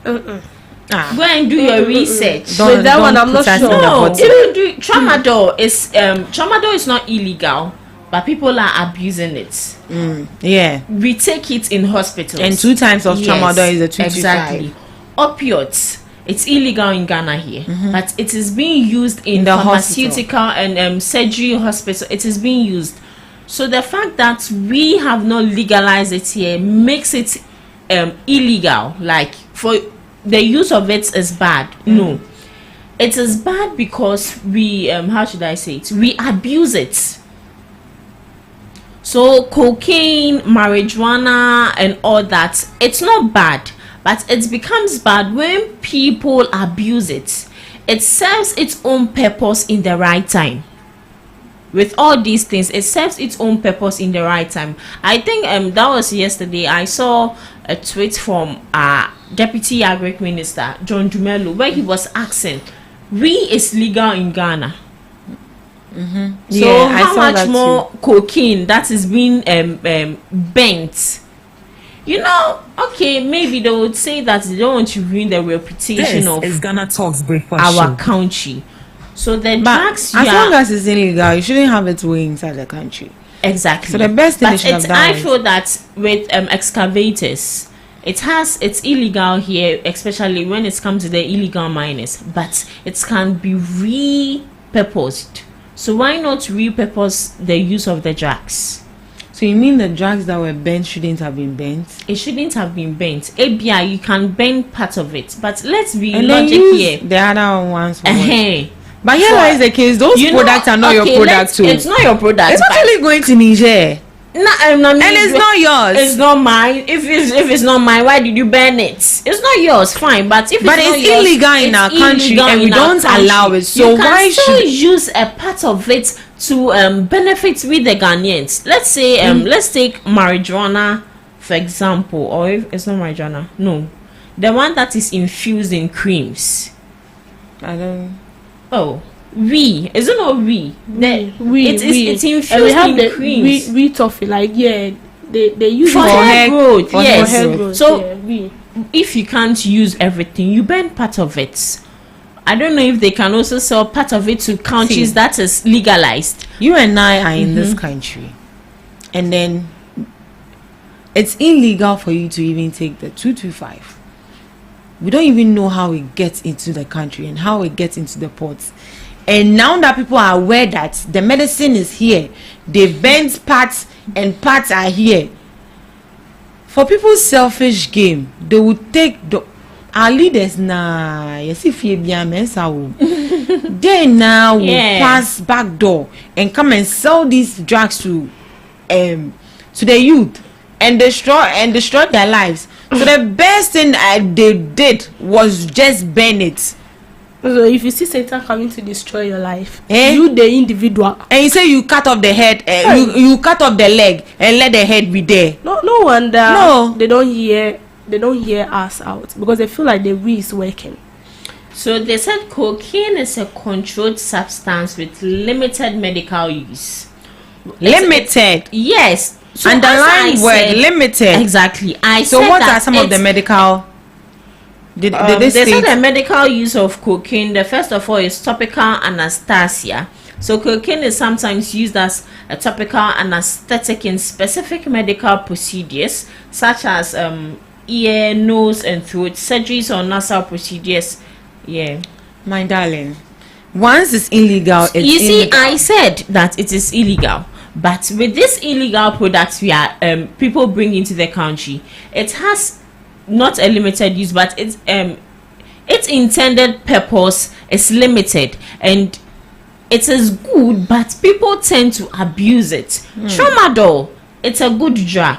Speaker 2: Go and do your research.
Speaker 3: With that one, I'm not
Speaker 4: put us
Speaker 3: sure.
Speaker 4: in the
Speaker 2: No,
Speaker 4: bottle.
Speaker 2: even do tramadol is not illegal, but people are abusing it.
Speaker 4: Yeah.
Speaker 2: We take it in hospitals.
Speaker 4: And 2 times of
Speaker 2: Yes,
Speaker 4: tramadol is a 225.
Speaker 2: exactly. Opioids. It's illegal in Ghana here, but it is being used in
Speaker 4: the
Speaker 2: pharmaceutical and surgery hospital. It is being used. So the fact that we have not legalized it here makes it illegal. Like, for the use of it is bad. No, it is bad because we how should I say it? We abuse it. So cocaine, marijuana, and all that, it's not bad. But it becomes bad when people abuse it. It serves its own purpose in the right time. With all these things, it serves its own purpose in the right time. I think that was yesterday. I saw a tweet from Deputy Agric Minister John Dumelo, where he was asking, "We is legal in Ghana. So
Speaker 4: Yeah, I
Speaker 2: how
Speaker 4: saw
Speaker 2: much
Speaker 4: that
Speaker 2: more cocaine that is being bent?" You know, okay, maybe they would say that they don't want to ruin the reputation of
Speaker 5: This is GhanaTalks breakfast
Speaker 2: our
Speaker 5: show.
Speaker 2: country. So the
Speaker 4: But
Speaker 2: drugs,
Speaker 4: as long as it's illegal, you shouldn't have it way inside the country.
Speaker 2: exactly.
Speaker 4: So the best thing they
Speaker 2: But
Speaker 4: should have done
Speaker 2: I
Speaker 4: is-
Speaker 2: feel that with excavators, it's illegal here, especially when it comes to the illegal miners. But it can be repurposed. So why not repurpose the use of the drugs?
Speaker 4: So you mean the drugs that were bent shouldn't have been bent?
Speaker 2: It shouldn't have been bent. ABI, you can bend part of it, but let's be
Speaker 4: And then
Speaker 2: logic
Speaker 4: use
Speaker 2: here.
Speaker 4: the other ones for what?
Speaker 2: Uh-huh.
Speaker 4: But here
Speaker 2: For-
Speaker 4: lies the case. Those
Speaker 2: You know,
Speaker 4: products are not
Speaker 2: okay,
Speaker 4: your product too.
Speaker 2: It's not your product.
Speaker 4: It's
Speaker 2: but-
Speaker 4: actually going to Niger.
Speaker 2: and
Speaker 4: it's not yours.
Speaker 2: It's not mine. If it's not mine, why did you ban it? It's not yours, fine. But if
Speaker 4: But
Speaker 2: it's not
Speaker 4: it's
Speaker 2: yours,
Speaker 4: illegal in
Speaker 2: it's
Speaker 4: our country
Speaker 2: illegal
Speaker 4: and we
Speaker 2: in our
Speaker 4: don't
Speaker 2: country.
Speaker 4: allow it. So
Speaker 2: you can
Speaker 4: why
Speaker 2: still
Speaker 4: should-
Speaker 2: use a part of it to benefit with the Ghanaians? Let's say let's take marijuana for example, or if it's not marijuana, no, the one that is infused in creams.
Speaker 4: I don't.
Speaker 2: Oh. Is it not it's infused
Speaker 3: and we have
Speaker 2: in
Speaker 3: the
Speaker 2: creams
Speaker 3: we toffee, like, yeah, they use
Speaker 2: for
Speaker 3: it
Speaker 2: hair growth.
Speaker 3: for
Speaker 2: Yes.
Speaker 3: hair growth.
Speaker 2: So
Speaker 3: yeah, we.
Speaker 2: if you can't use everything, you burn part of it. I don't know if they can also sell part of it to countries
Speaker 4: See.
Speaker 2: that is legalized.
Speaker 4: You and I are in this country, and then it's illegal for you to even take the 225. We don't even know how it gets into the country and how it gets into the ports. And now that people are aware that the medicine is here, they bend parts and parts are here. For people's selfish game, they would take our leaders now. Yes, if you be a mensa, they now will pass back door and come and sell these drugs to the youth and destroy their lives. So the best thing they did was just burn it.
Speaker 3: So if you see Satan coming to destroy your life,
Speaker 4: Eh?
Speaker 3: you the individual.
Speaker 4: And you say you cut off the head, you cut off the leg and let the head be there.
Speaker 3: No wonder
Speaker 4: No.
Speaker 3: they don't hear us out, because they feel like the we is working.
Speaker 2: So they said cocaine is a controlled substance with limited medical use.
Speaker 4: Limited.
Speaker 2: Yes. So
Speaker 4: Underline
Speaker 2: as I
Speaker 4: word
Speaker 2: said-
Speaker 4: limited.
Speaker 2: Exactly.
Speaker 4: So
Speaker 2: said
Speaker 4: what
Speaker 2: that
Speaker 4: are some of the
Speaker 2: it's-
Speaker 4: medical? Did they
Speaker 2: they
Speaker 4: say?
Speaker 2: said the medical use of cocaine, the first of all, is topical anesthesia. So cocaine is sometimes used as a topical anesthetic in specific medical procedures such as ear, nose and throat surgeries or nasal procedures. Yeah.
Speaker 4: My darling, once it's illegal, it's
Speaker 2: You see,
Speaker 4: illegal.
Speaker 2: I said that it is illegal, but with this illegal products we are people bring into the country, it has not a limited use, but its intended purpose is limited, and it is good, but people tend to abuse it. Tramadol, it's a good drug,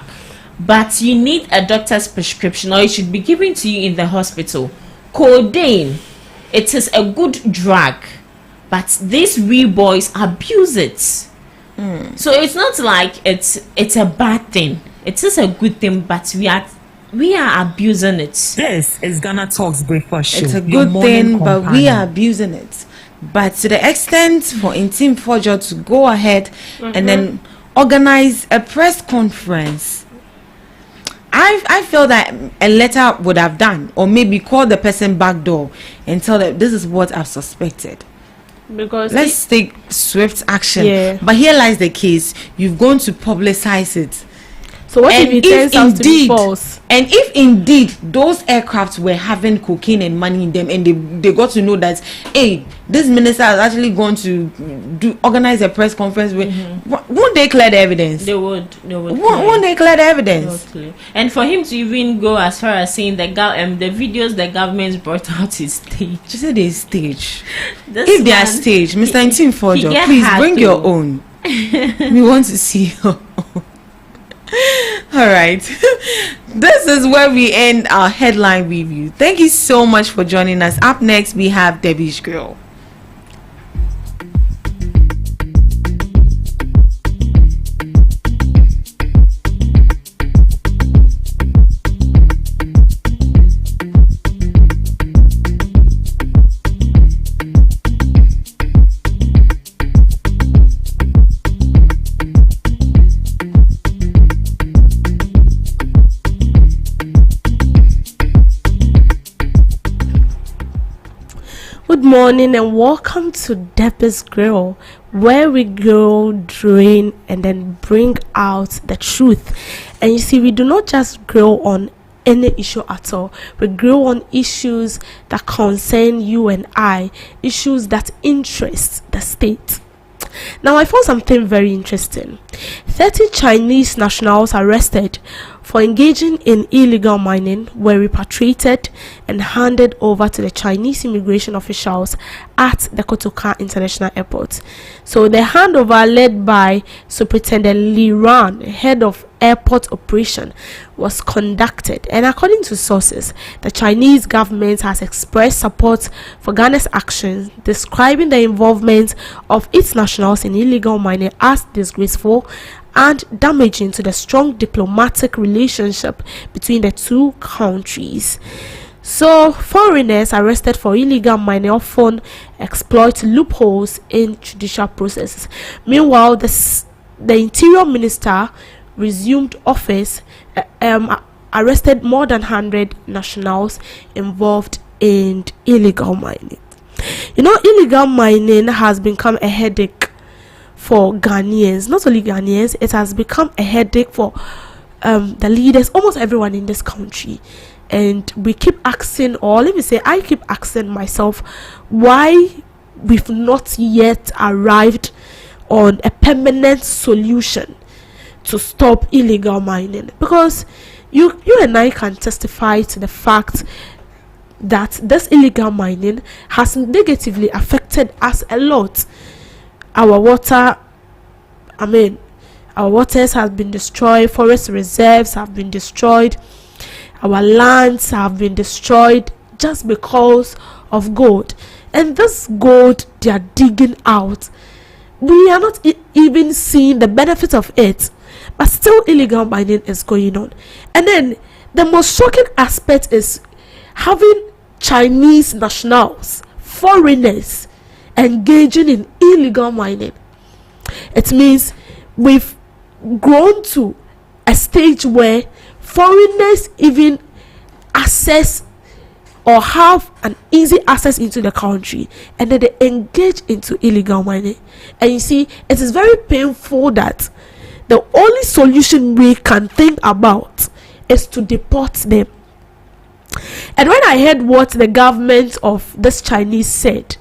Speaker 2: but you need a doctor's prescription, or it should be given to you in the hospital. Codeine, it is a good drug, but these wee boys abuse it. So it's not like it's a bad thing. It is a good thing, but we are abusing it.
Speaker 5: This is Ghana Talks Breakfast Show.
Speaker 4: It's a
Speaker 5: your
Speaker 4: good
Speaker 5: morning
Speaker 4: thing, but we
Speaker 5: companion.
Speaker 4: are abusing it. But to the extent for Intim Forger to go ahead and then organize a press conference, I feel that a letter would have done, or maybe call the person back door and tell them this is what I've suspected.
Speaker 3: Because
Speaker 4: Let's take swift action.
Speaker 3: Yeah.
Speaker 4: But here lies the case: you've gone to publicize it.
Speaker 3: so what if
Speaker 4: And
Speaker 3: it turns out to be
Speaker 4: indeed,
Speaker 3: false?
Speaker 4: and if indeed those aircrafts were having cocaine and money in them, and they got to know that, hey, this minister has actually gone to organize a press conference with, won't they clear the evidence?
Speaker 2: They would
Speaker 4: Won't they clear the evidence?
Speaker 2: Totally. And for him to even go as far as saying the videos the government brought out is staged.
Speaker 4: She said they stage.
Speaker 2: This
Speaker 4: If they are
Speaker 2: man,
Speaker 4: staged, Mr. Intim Forger,
Speaker 2: get
Speaker 4: please
Speaker 2: hard
Speaker 4: bring
Speaker 2: to-
Speaker 4: your own. We want to see your own. All right. This is where we end our headline review. Thank you so much for joining us. Up next, we have Debbie's Girl.
Speaker 3: Good morning and welcome to Debbie's Grill, where we grill, drain, and then bring out the truth. And you see, we do not just grill on any issue at all. We grill on issues that concern you and I, issues that interest the state. Now, I found something very interesting. 30 Chinese nationals arrested for engaging in illegal mining were repatriated and handed over to the Chinese immigration officials at the Kotoka International Airport. So the handover, led by Superintendent Li Ran, head of airport operation, was conducted, and according to sources, the Chinese government has expressed support for Ghana's actions, describing the involvement of its nationals in illegal mining as disgraceful and damaging to the strong diplomatic relationship between the two countries. So, foreigners arrested for illegal mining often exploit loopholes in judicial processes. Meanwhile, the Interior Minister resumed office, arrested more than 100 nationals involved in illegal mining. You know, illegal mining has become a headache for Ghanaians. Not only Ghanaians, it has become a headache for the leaders, almost everyone in this country. And we keep asking, or let me say, I keep asking myself, why we've not yet arrived on a permanent solution to stop illegal mining. Because you and I can testify to the fact that this illegal mining has negatively affected us a lot. Our waters have been destroyed, forest reserves have been destroyed, our lands have been destroyed just because of gold. And this gold they are digging out, we are not even seeing the benefit of it, but still illegal mining is going on. And then the most shocking aspect is having Chinese nationals, foreigners, engaging in illegal mining. It means we've grown to a stage where foreigners even access or have an easy access into the country, and then they engage into illegal mining. And you see, it is very painful that the only solution we can think about is to deport them. And when I heard what the government of this Chinese said,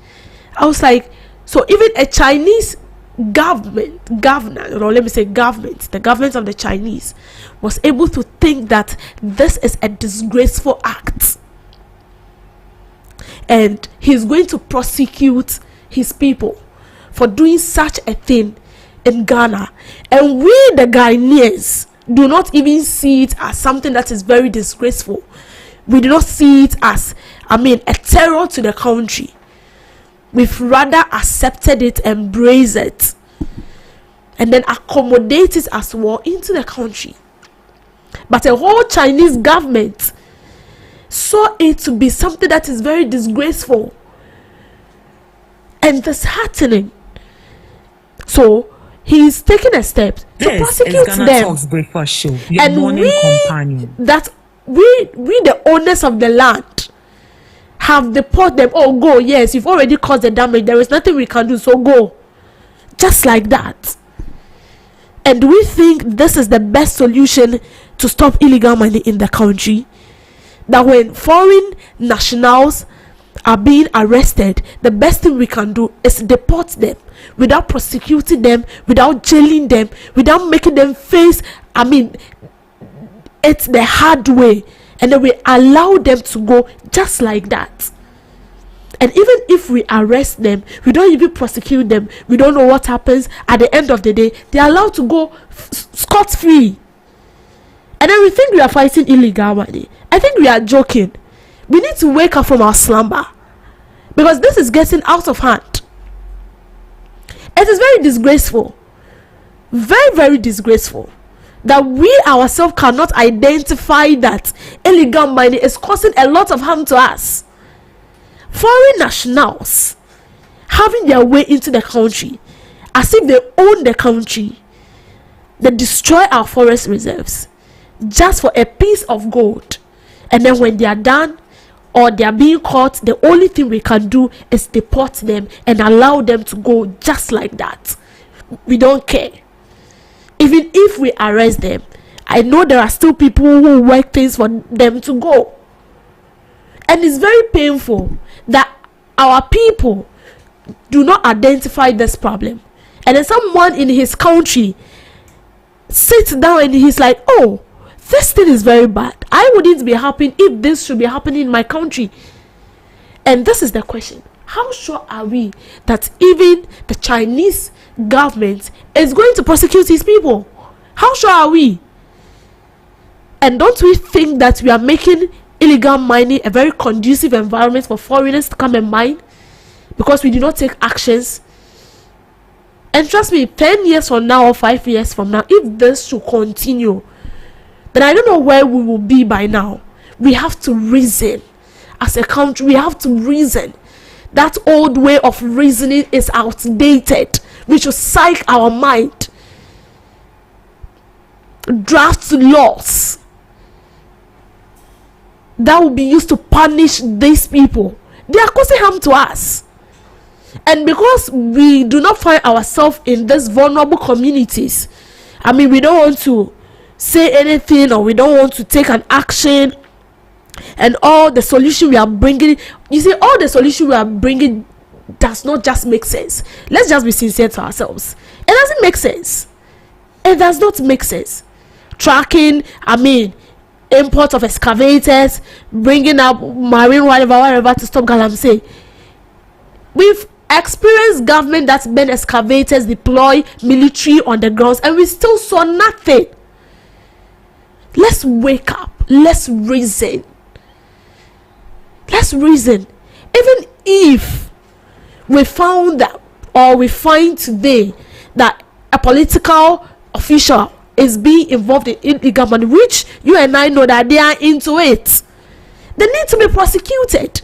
Speaker 3: I was like, so even a Chinese government, the government of the Chinese was able to think that this is a disgraceful act, and he's going to prosecute his people for doing such a thing in Ghana. And we, the Ghanaians, do not even see it as something that is very disgraceful. We do not see it as, a terror to the country. We've rather accepted it, embraced it, and then accommodate it as well into the country. but a whole Chinese government saw it to be something that is very disgraceful and disheartening. So he is taking a step to
Speaker 5: This
Speaker 3: prosecute
Speaker 5: is Ghana
Speaker 3: them.
Speaker 5: Talks Breakfast Show, your
Speaker 3: And
Speaker 5: morning companion.
Speaker 3: we the owners of the land have deported them. Oh, go, yes, you've already caused the damage, there is nothing we can do, so go. Just like that. And we think this is the best solution to stop illegal mining in the country. That when foreign nationals are being arrested, the best thing we can do is deport them without prosecuting them, without jailing them, without making them face, it's the hard way, and then we allow them to go just like that. And even if we arrest them, we don't even prosecute them, we don't know what happens. At the end of the day, they're allowed to go scot-free. And then we think we are fighting illegal money. I think we are joking. We need to wake up from our slumber, because this is getting out of hand. It is very disgraceful, very, very disgraceful, that we ourselves cannot identify that illegal mining is causing a lot of harm to us. Foreign nationals having their way into the country as if they own the country. They destroy our forest reserves just for a piece of gold, and then when they are done or they are being caught, the only thing we can do is deport them and allow them to go just like that. We don't care. Even if we arrest them, I know there are still people who work things for them to go. And it's very painful that our people do not identify this problem. And then someone in his country sits down and he's like, oh, this thing is very bad. I wouldn't be happy if this should be happening in my country. And this is the question. How sure are we that even the Chinese government is going to prosecute these people? How sure are we? And don't we think that we are making illegal mining a very conducive environment for foreigners to come and mine, because we do not take actions? And trust me, 10 years from now or 5 years from now, if this should continue, then I don't know where we will be by now. We have to reason. As a country, we have to reason. That old way of reasoning is outdated. We should psych our mind, draft laws that will be used to punish these people. They are causing harm to us. And because we do not find ourselves in these vulnerable communities, we don't want to say anything, or we don't want to take an action, and all the solution we are bringing, you see, all the solution we are bringing does not just make sense. Let's just be sincere to ourselves. It doesn't make sense. It does not make sense. Tracking, import of excavators, bringing up marine whatever to stop galamsey. We've experienced government that's been excavators deploy military on the grounds, and we still saw nothing. Let's wake up. Let's reason. Let's reason. Even if we found that, or we find today that a political official is being involved in illegal money, which you and I know that they are into it, they need to be prosecuted.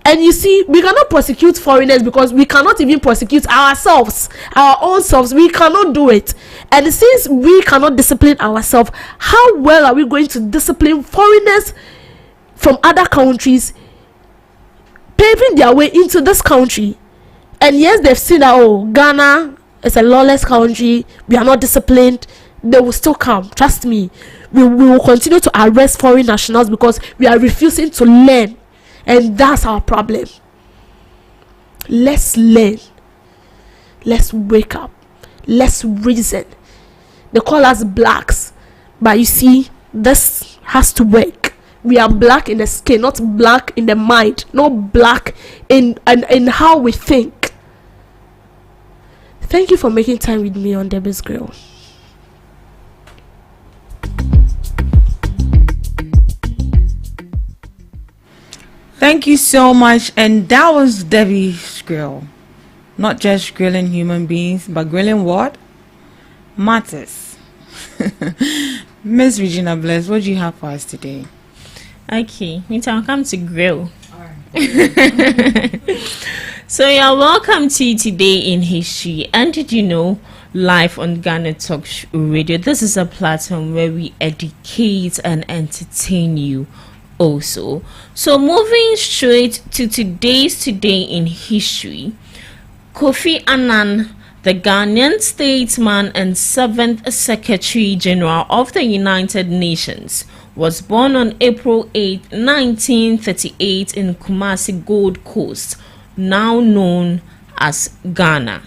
Speaker 3: And you see, we cannot prosecute foreigners because we cannot even prosecute ourselves, our own selves. We cannot do it. And since we cannot discipline ourselves, how well are we going to discipline foreigners from other countries paving their way into this country? And yes, they've seen that, oh, Ghana is a lawless country, we are not disciplined. They will still come. Trust me. We will continue to arrest foreign nationals because we are refusing to learn. And that's our problem. Let's learn. Let's wake up. Let's reason. They call us blacks, but you see, this has to work. We are black in the skin, not black in the mind, not black in how we think. Thank you for making time with me on Debbie's Grill.
Speaker 4: Thank you so much. And that was Debbie's Grill. Not just grilling human beings, but grilling what? Matters. Miss Regina Bless, what do you have for us today?
Speaker 2: Okay, I'll come to grill.
Speaker 1: Alright.
Speaker 2: So you're welcome to Today in History. And did you know, live on GhanaTalks Radio, this is a platform where we educate and entertain you also. So moving straight to today's Today in History, Kofi Annan, the Ghanaian statesman and 7th Secretary General of the United Nations, was born on April 8, 1938 in Kumasi, Gold Coast, now known as Ghana.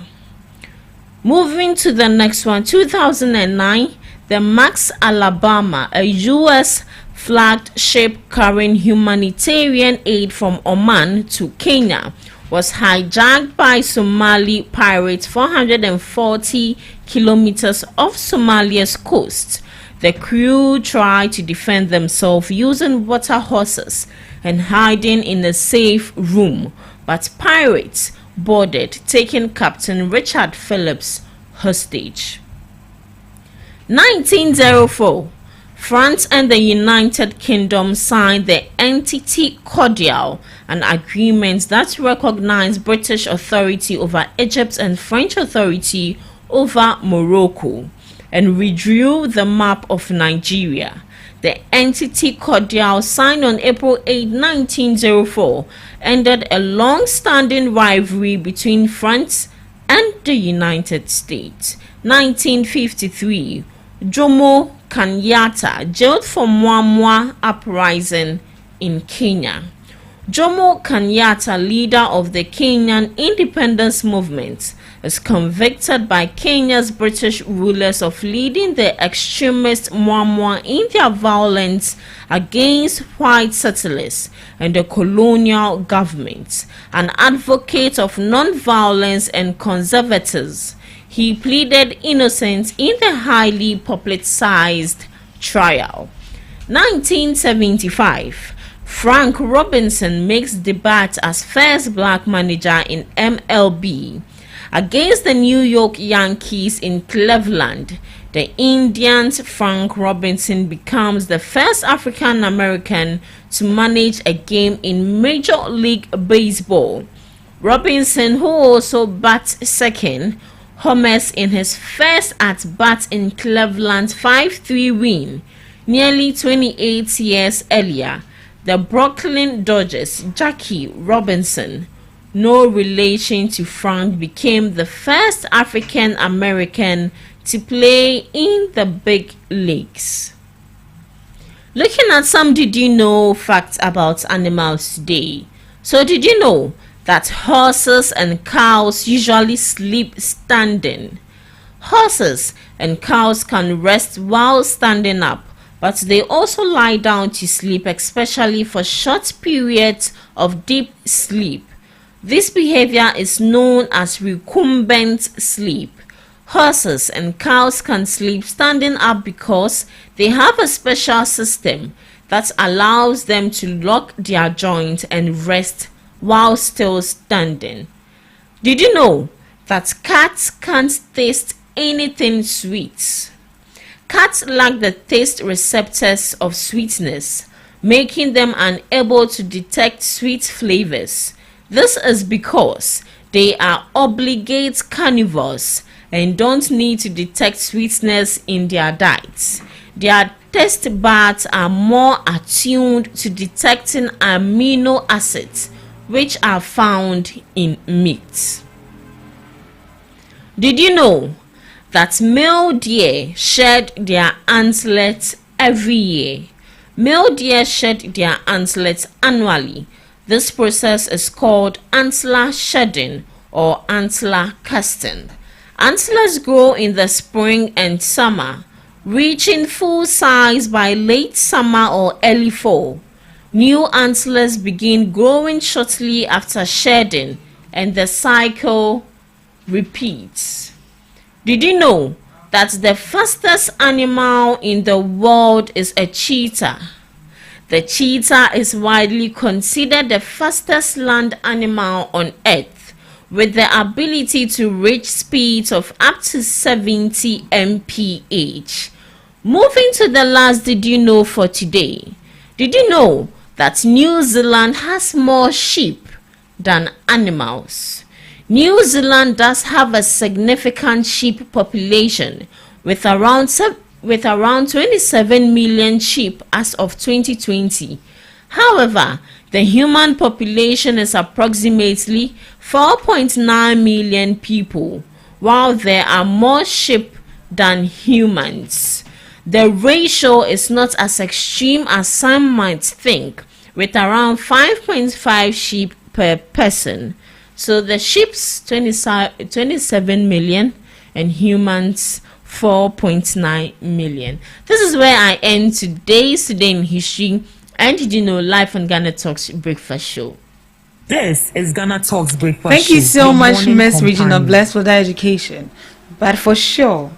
Speaker 2: Moving to the next one, 2009, the Max Alabama, a U.S. flagged ship carrying humanitarian aid from Oman to Kenya, was hijacked by Somali pirates 440 kilometers off Somalia's coast. The crew tried to defend themselves using water horses and hiding in a safe room, but pirates boarded, taking Captain Richard Phillips hostage. 1904, France and the United Kingdom signed the Entity Cordiale, an agreement that recognized British authority over Egypt and French authority over Morocco, and redrew the map of Nigeria. The Entity Cordiale, signed on April 8, 1904, ended a long-standing rivalry between France and the United States. 1953, Jomo Kenyatta jailed for Mwamwa uprising in Kenya. Jomo Kenyatta, leader of the Kenyan independence movement, is convicted by Kenya's British rulers of leading the extremist Mwamwa in their violence against white settlers and the colonial government. An advocate of non-violence and conservatives, he pleaded innocent in the highly publicized trial. 1975, Frank Robinson makes debut as first black manager in MLB. Against the New York Yankees in Cleveland, the Indians' Frank Robinson becomes the first African American to manage a game in Major League Baseball. Robinson, who also bats second, homers in his first at-bat in Cleveland's 5-3 win. Nearly 28 years earlier, the Brooklyn Dodgers' Jackie Robinson, no relation to Frank, became the first African American to play in the big leagues. Looking at some did you know facts about animals today. So did you know that horses and cows usually sleep standing? Horses and cows can rest while standing up, but they also lie down to sleep, especially for short periods of deep sleep. This behavior is known as recumbent sleep. Horses and cows can sleep standing up because they have a special system that allows them to lock their joints and rest while still standing. Did you know that cats can't taste anything sweet? Cats lack the taste receptors of sweetness, making them unable to detect sweet flavors. This is because they are obligate carnivores and don't need to detect sweetness in their diets. Their taste buds are more attuned to detecting amino acids, which are found in meat. Did you know that male deer shed their antlers every year? Male deer shed their antlers annually. This process is called antler shedding or antler casting. Antlers grow in the spring and summer, reaching full size by late summer or early fall. New antlers begin growing shortly after shedding, and the cycle repeats. Did you know that the fastest animal in the world is a cheetah? The cheetah is widely considered the fastest land animal on Earth, with the ability to reach speeds of up to 70 mph. Moving to the last did you know for today. Did you know that New Zealand has more sheep than animals? New Zealand does have a significant sheep population with around 27 million sheep as of 2020. However, the human population is approximately 4.9 million people, while there are more sheep than humans. The ratio is not as extreme as some might think, with around 5.5 sheep per person. So the sheep's 27 million and humans 4.9 million. This is where I end today's Today in History and Did You Know live on Ghana Talks Breakfast Show.
Speaker 5: This is Ghana Talks Breakfast Show.
Speaker 4: Thank you so
Speaker 5: Your
Speaker 4: much,
Speaker 5: morning
Speaker 4: Miss Regina.
Speaker 5: companion.
Speaker 4: Blessed for that education. But for sure,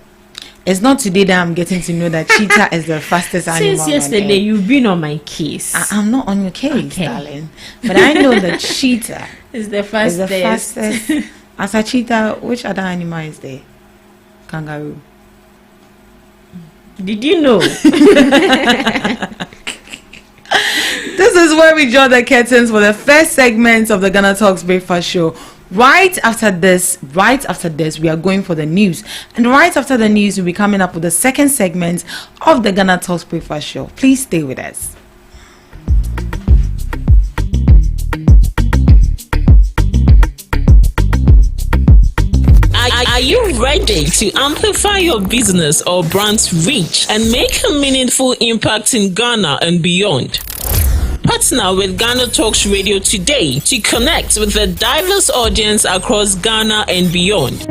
Speaker 4: it's not today that I'm getting to know that cheetah is the fastest animal.
Speaker 2: Since yesterday, you've been on my case.
Speaker 4: I'm not on your case,
Speaker 2: Okay.
Speaker 4: darling. But I know that cheetah
Speaker 2: It's the
Speaker 4: is
Speaker 2: fastest.
Speaker 4: the fastest. As a cheetah, which other animal is there? Kangaroo.
Speaker 2: Did you know?
Speaker 4: This is where we draw the curtains for the first segment of the Ghana Talks Breakfast Show. Right after this, we are going for the news. And right after the news, we'll be coming up with the second segment of the Ghana Talks Breakfast Show. Please stay with us.
Speaker 6: Are you ready to amplify your business or brand's reach and make a meaningful impact in Ghana and beyond? Partner with Ghana Talks Radio today to connect with a diverse audience across Ghana and beyond.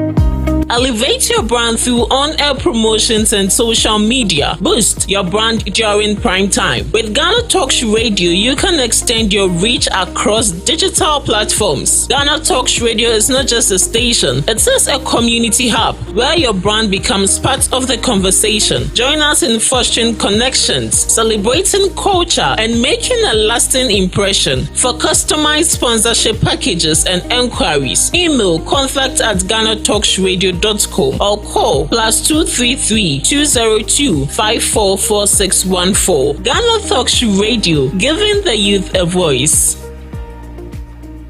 Speaker 6: Elevate your brand through on-air promotions and social media. Boost your brand during prime time. With Ghana Talks Radio, you can extend your reach across digital platforms. Ghana Talks Radio is not just a station, it is a community hub where your brand becomes part of the conversation. Join us in fostering connections, celebrating culture, and making a lasting impression. For customized sponsorship packages and enquiries, email contact@GhanaTalksRadio.com or call +233 202 544614. Ghana Talks Radio, giving the youth a voice.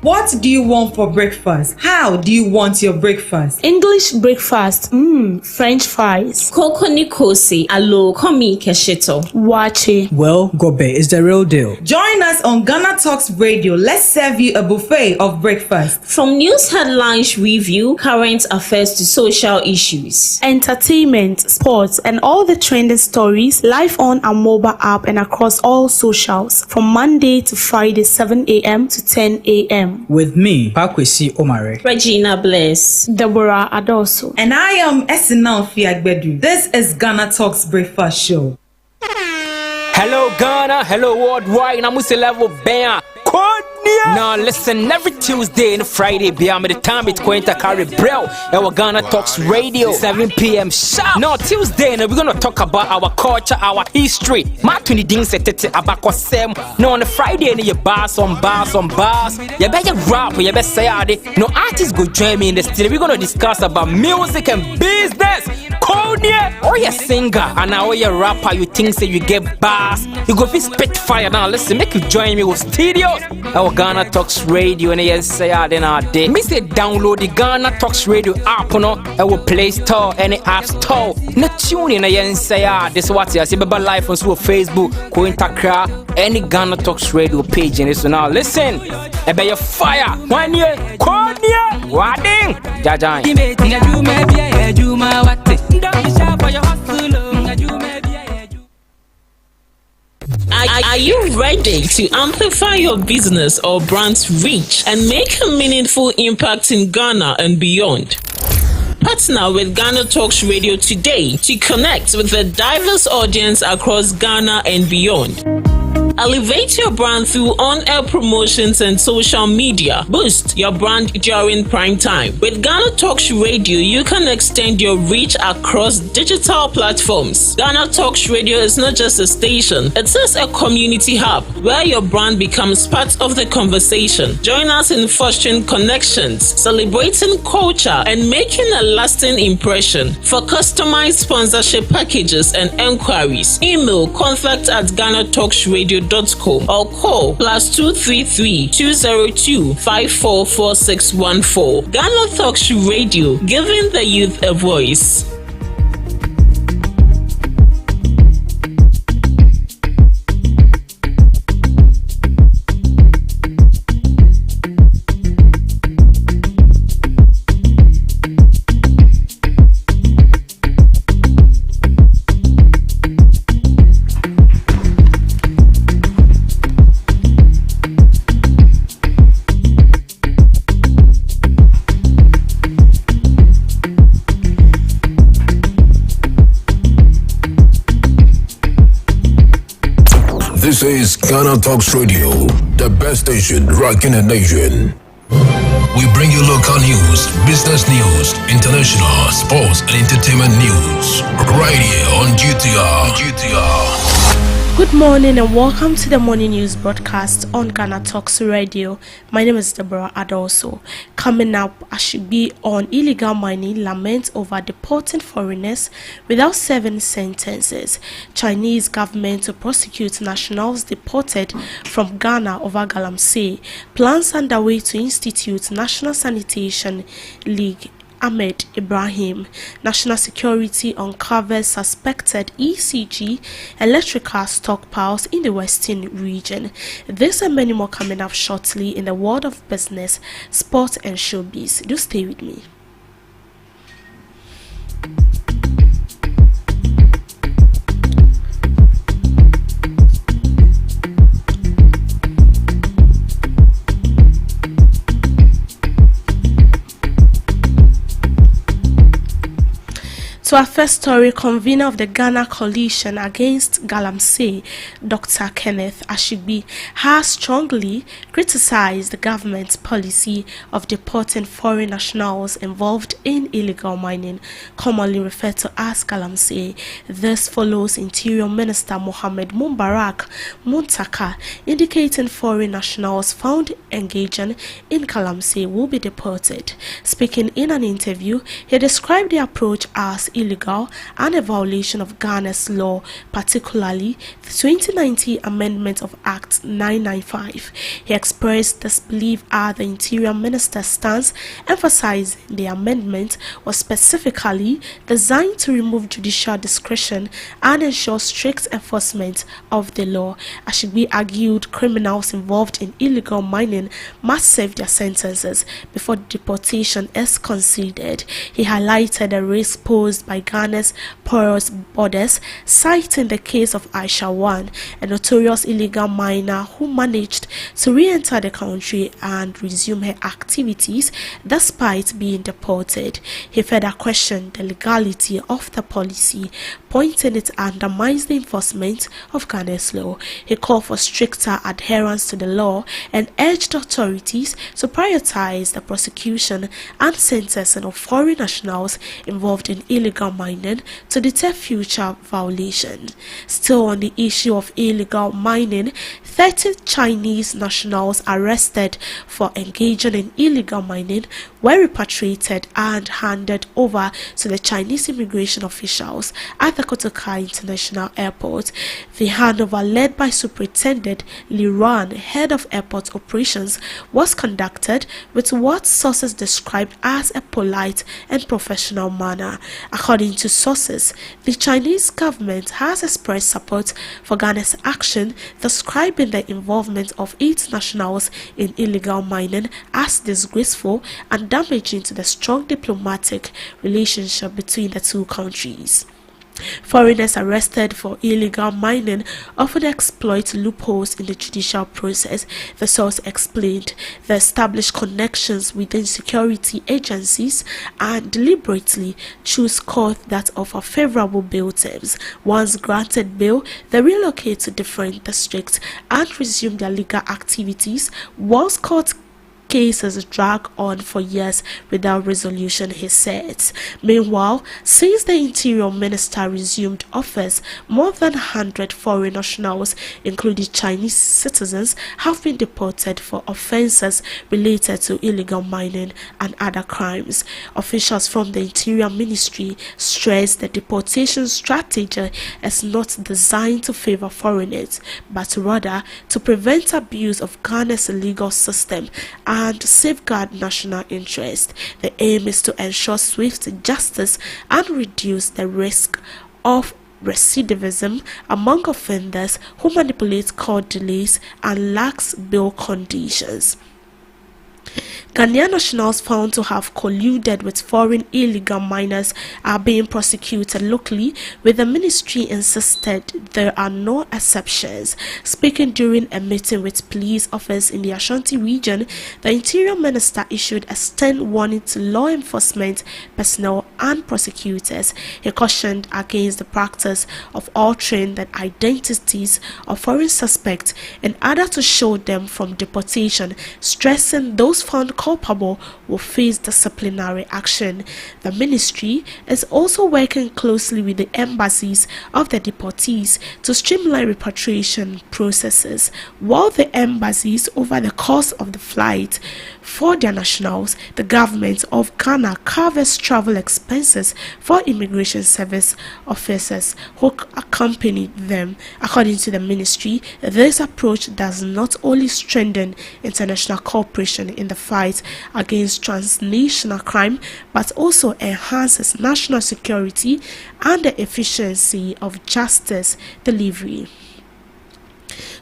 Speaker 1: What do you want for breakfast? How do you want your breakfast?
Speaker 3: English breakfast. French fries.
Speaker 2: Koko Nikosi, alo komi kesheto.
Speaker 3: Wache.
Speaker 5: Well, Gobe is the real deal.
Speaker 1: Join us on Ghana Talks Radio. Let's serve you a buffet of breakfast.
Speaker 2: From news headlines review, current affairs to social issues.
Speaker 3: Entertainment, sports, and all the trending stories live on our mobile app and across all socials from Monday to Friday 7 a.m. to 10 a.m.
Speaker 5: With me, Pakwesi Omare.
Speaker 2: Regina Bless.
Speaker 3: Deborah Adoso.
Speaker 1: And I am Esinal Fiagbedu. This is Ghana Talks Breakfast Show.
Speaker 7: Hello Ghana, hello worldwide, I'm Musa Level Bam. Now listen, every Tuesday and Friday, beyond the time it's going to carry bro. Our Ghana Talks Radio, 7 p.m. sharp. Now Tuesday, we're gonna talk about our culture, our history. Matuni ding setete abako sem. Now on the Friday, you bars on bars. You better rap, you better say it. No artists go join me in the studio. We're gonna discuss about music and business. Konya, or you singer, and now you rapper, you think say you get bars. You go fi spit fire. Now listen, make you join me with studios. Our Ghana Talks Radio and yes say then our day. Me say download the Ghana Talks Radio app no our Play Store and the App Store. Na tune in yes say this what you see baba live on Facebook, ko Instagram, any Ghana Talks Radio page and so now listen. E be your fire. 1 year, Konya, wading. Jajan.
Speaker 6: Are you ready to amplify your business or brand's reach and make a meaningful impact in Ghana and beyond? Partner with Ghana Talks Radio today to connect with a diverse audience across Ghana and beyond. Elevate your brand through on-air promotions and social media. Boost your brand during prime time. With Ghana Talks Radio, you can extend your reach across digital platforms. Ghana Talks Radio is not just a station, it is a community hub where your brand becomes part of the conversation. Join us in fostering connections, celebrating culture, and making a lasting impression. For customized sponsorship packages and enquiries, email contact@GhanaTalksRadio.com or call +233 202 544614. Ghana Talks Radio, giving the youth a voice.
Speaker 8: This is Ghana Talks Radio, the best station rocking the nation. We bring you local news, business news, international, sports, and entertainment news. Right here on GTR.
Speaker 3: Good morning and welcome to the morning news broadcast on Ghana Talks Radio. My name is Deborah Adolso. Coming up, I should be on illegal mining, lament over deporting foreigners without serving sentences. Chinese government to prosecute nationals deported from Ghana over Galamsey. Plans underway to institute National Sanitation League. Ahmed Ibrahim. National Security uncovers suspected ECG electrical stockpiles in the Western region. This and many more coming up shortly in the world of business, sport and showbiz. Do stay with me. To our first story, convener of the Ghana Coalition Against Galamsey, Dr. Kenneth Ashigbi, has strongly criticized the government's policy of deporting foreign nationals involved in illegal mining, commonly referred to as Galamsey. This follows Interior Minister Mohamed Mubarak Muntaka indicating foreign nationals found engaging in Galamsey will be deported. Speaking in an interview, he described the approach as illegal and a violation of Ghana's law, particularly the 2019 Amendment of Act 995. He expressed disbelief at the Interior Minister's stance, emphasizing the amendment was specifically designed to remove judicial discretion and ensure strict enforcement of the law. Ashigbi argued criminals involved in illegal mining must serve their sentences before deportation is considered. He highlighted the risk posed by Ghana's porous borders, citing the case of Aisha Wan, a notorious illegal miner who managed to re-enter the country and resume her activities despite being deported. He further questioned the legality of the policy, pointing it undermines the enforcement of Ghana's law. He called for stricter adherence to the law and urged authorities to prioritize the prosecution and sentencing of foreign nationals involved in illegal mining to deter future violations. Still on the issue of illegal mining, 30 Chinese nationals arrested for engaging in illegal mining were repatriated and handed over to the Chinese immigration officials at the Kotoka International Airport. The handover, led by Superintendent Li Ruan, head of airport operations, was conducted with what sources described as a polite and professional manner. According to sources, the Chinese government has expressed support for Ghana's action, describing the involvement of its nationals in illegal mining as disgraceful and damaging to the strong diplomatic relationship between the two countries. Foreigners arrested for illegal mining often exploit loopholes in the judicial process, the source explained. They establish connections within security agencies and deliberately choose courts that offer favorable bail terms. Once granted bail, they relocate to different districts and resume their legal activities, whilst court cases drag on for years without resolution, he said. Meanwhile, since the Interior Minister resumed office, more than 100 foreign nationals, including Chinese citizens, have been deported for offences related to illegal mining and other crimes. Officials from the Interior Ministry stressed the deportation strategy is not designed to favour foreigners, but rather to prevent abuse of Ghana's legal system and safeguard national interest. The aim is to ensure swift justice and reduce the risk of recidivism among offenders who manipulate court delays and lax bail conditions. Ghanaian nationals found to have colluded with foreign illegal miners are being prosecuted locally, with the ministry insisted there are no exceptions. Speaking during a meeting with police officers in the Ashanti region, the Interior Minister issued a stern warning to law enforcement personnel and prosecutors. He cautioned against the practice of altering the identities of foreign suspects in order to shield them from deportation, stressing those found culpable will face disciplinary action. The ministry is also working closely with the embassies of the deportees to streamline repatriation processes, while the embassies, over the course of the flight for their nationals, the government of Ghana covers travel expenses for immigration service officers who accompany them. According to the ministry, this approach does not only strengthen international cooperation in the fight against transnational crime, but also enhances national security and the efficiency of justice delivery.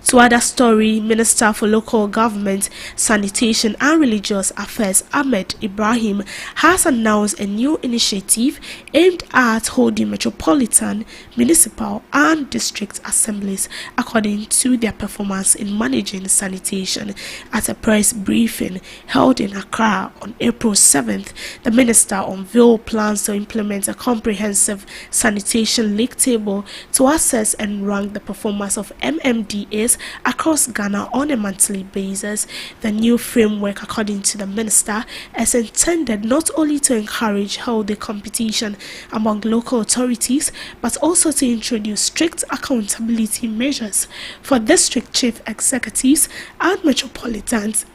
Speaker 3: To other story, Minister for Local Government, Sanitation and Religious Affairs Ahmed Ibrahim has announced a new initiative aimed at holding metropolitan, municipal and district assemblies according to their performance in managing sanitation. At a press briefing held in Accra on April 7th, the minister unveiled plans to implement a comprehensive sanitation league table to assess and rank the performance of MMDAs across Ghana on a monthly basis. The new framework, according to the minister, is intended not only to encourage healthy competition among local authorities, but also to introduce strict accountability measures for district chief executives and metropolitans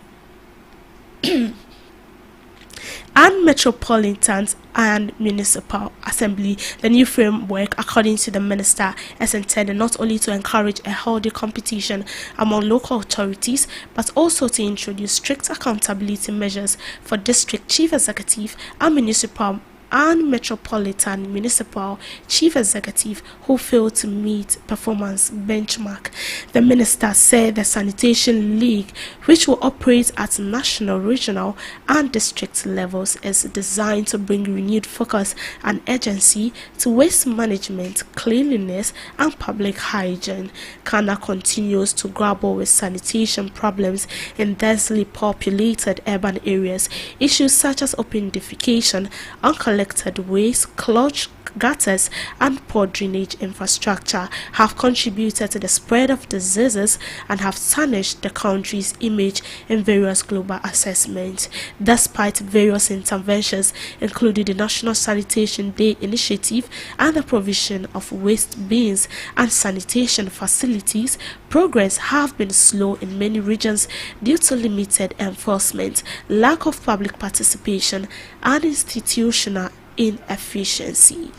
Speaker 3: and municipal assembly. The new framework, according to the minister, is intended not only to encourage a healthy competition among local authorities, but also to introduce strict accountability measures for district chief executive and municipal and metropolitan municipal chief executive who failed to meet performance benchmark. The minister said the Sanitation League, which will operate at national, regional and district levels, is designed to bring renewed focus and urgency to waste management, cleanliness and public hygiene. Ghana continues to grapple with sanitation problems in densely populated urban areas. Issues such as open defecation, uncollected waste, clogged gutters and poor drainage infrastructure have contributed to the spread of diseases and have tarnished the country's image in various global assessments. Despite various interventions, including the National Sanitation Day initiative and the provision of waste bins and sanitation facilities, progress have been slow in many regions due to limited enforcement, lack of public participation and institutional inefficiency.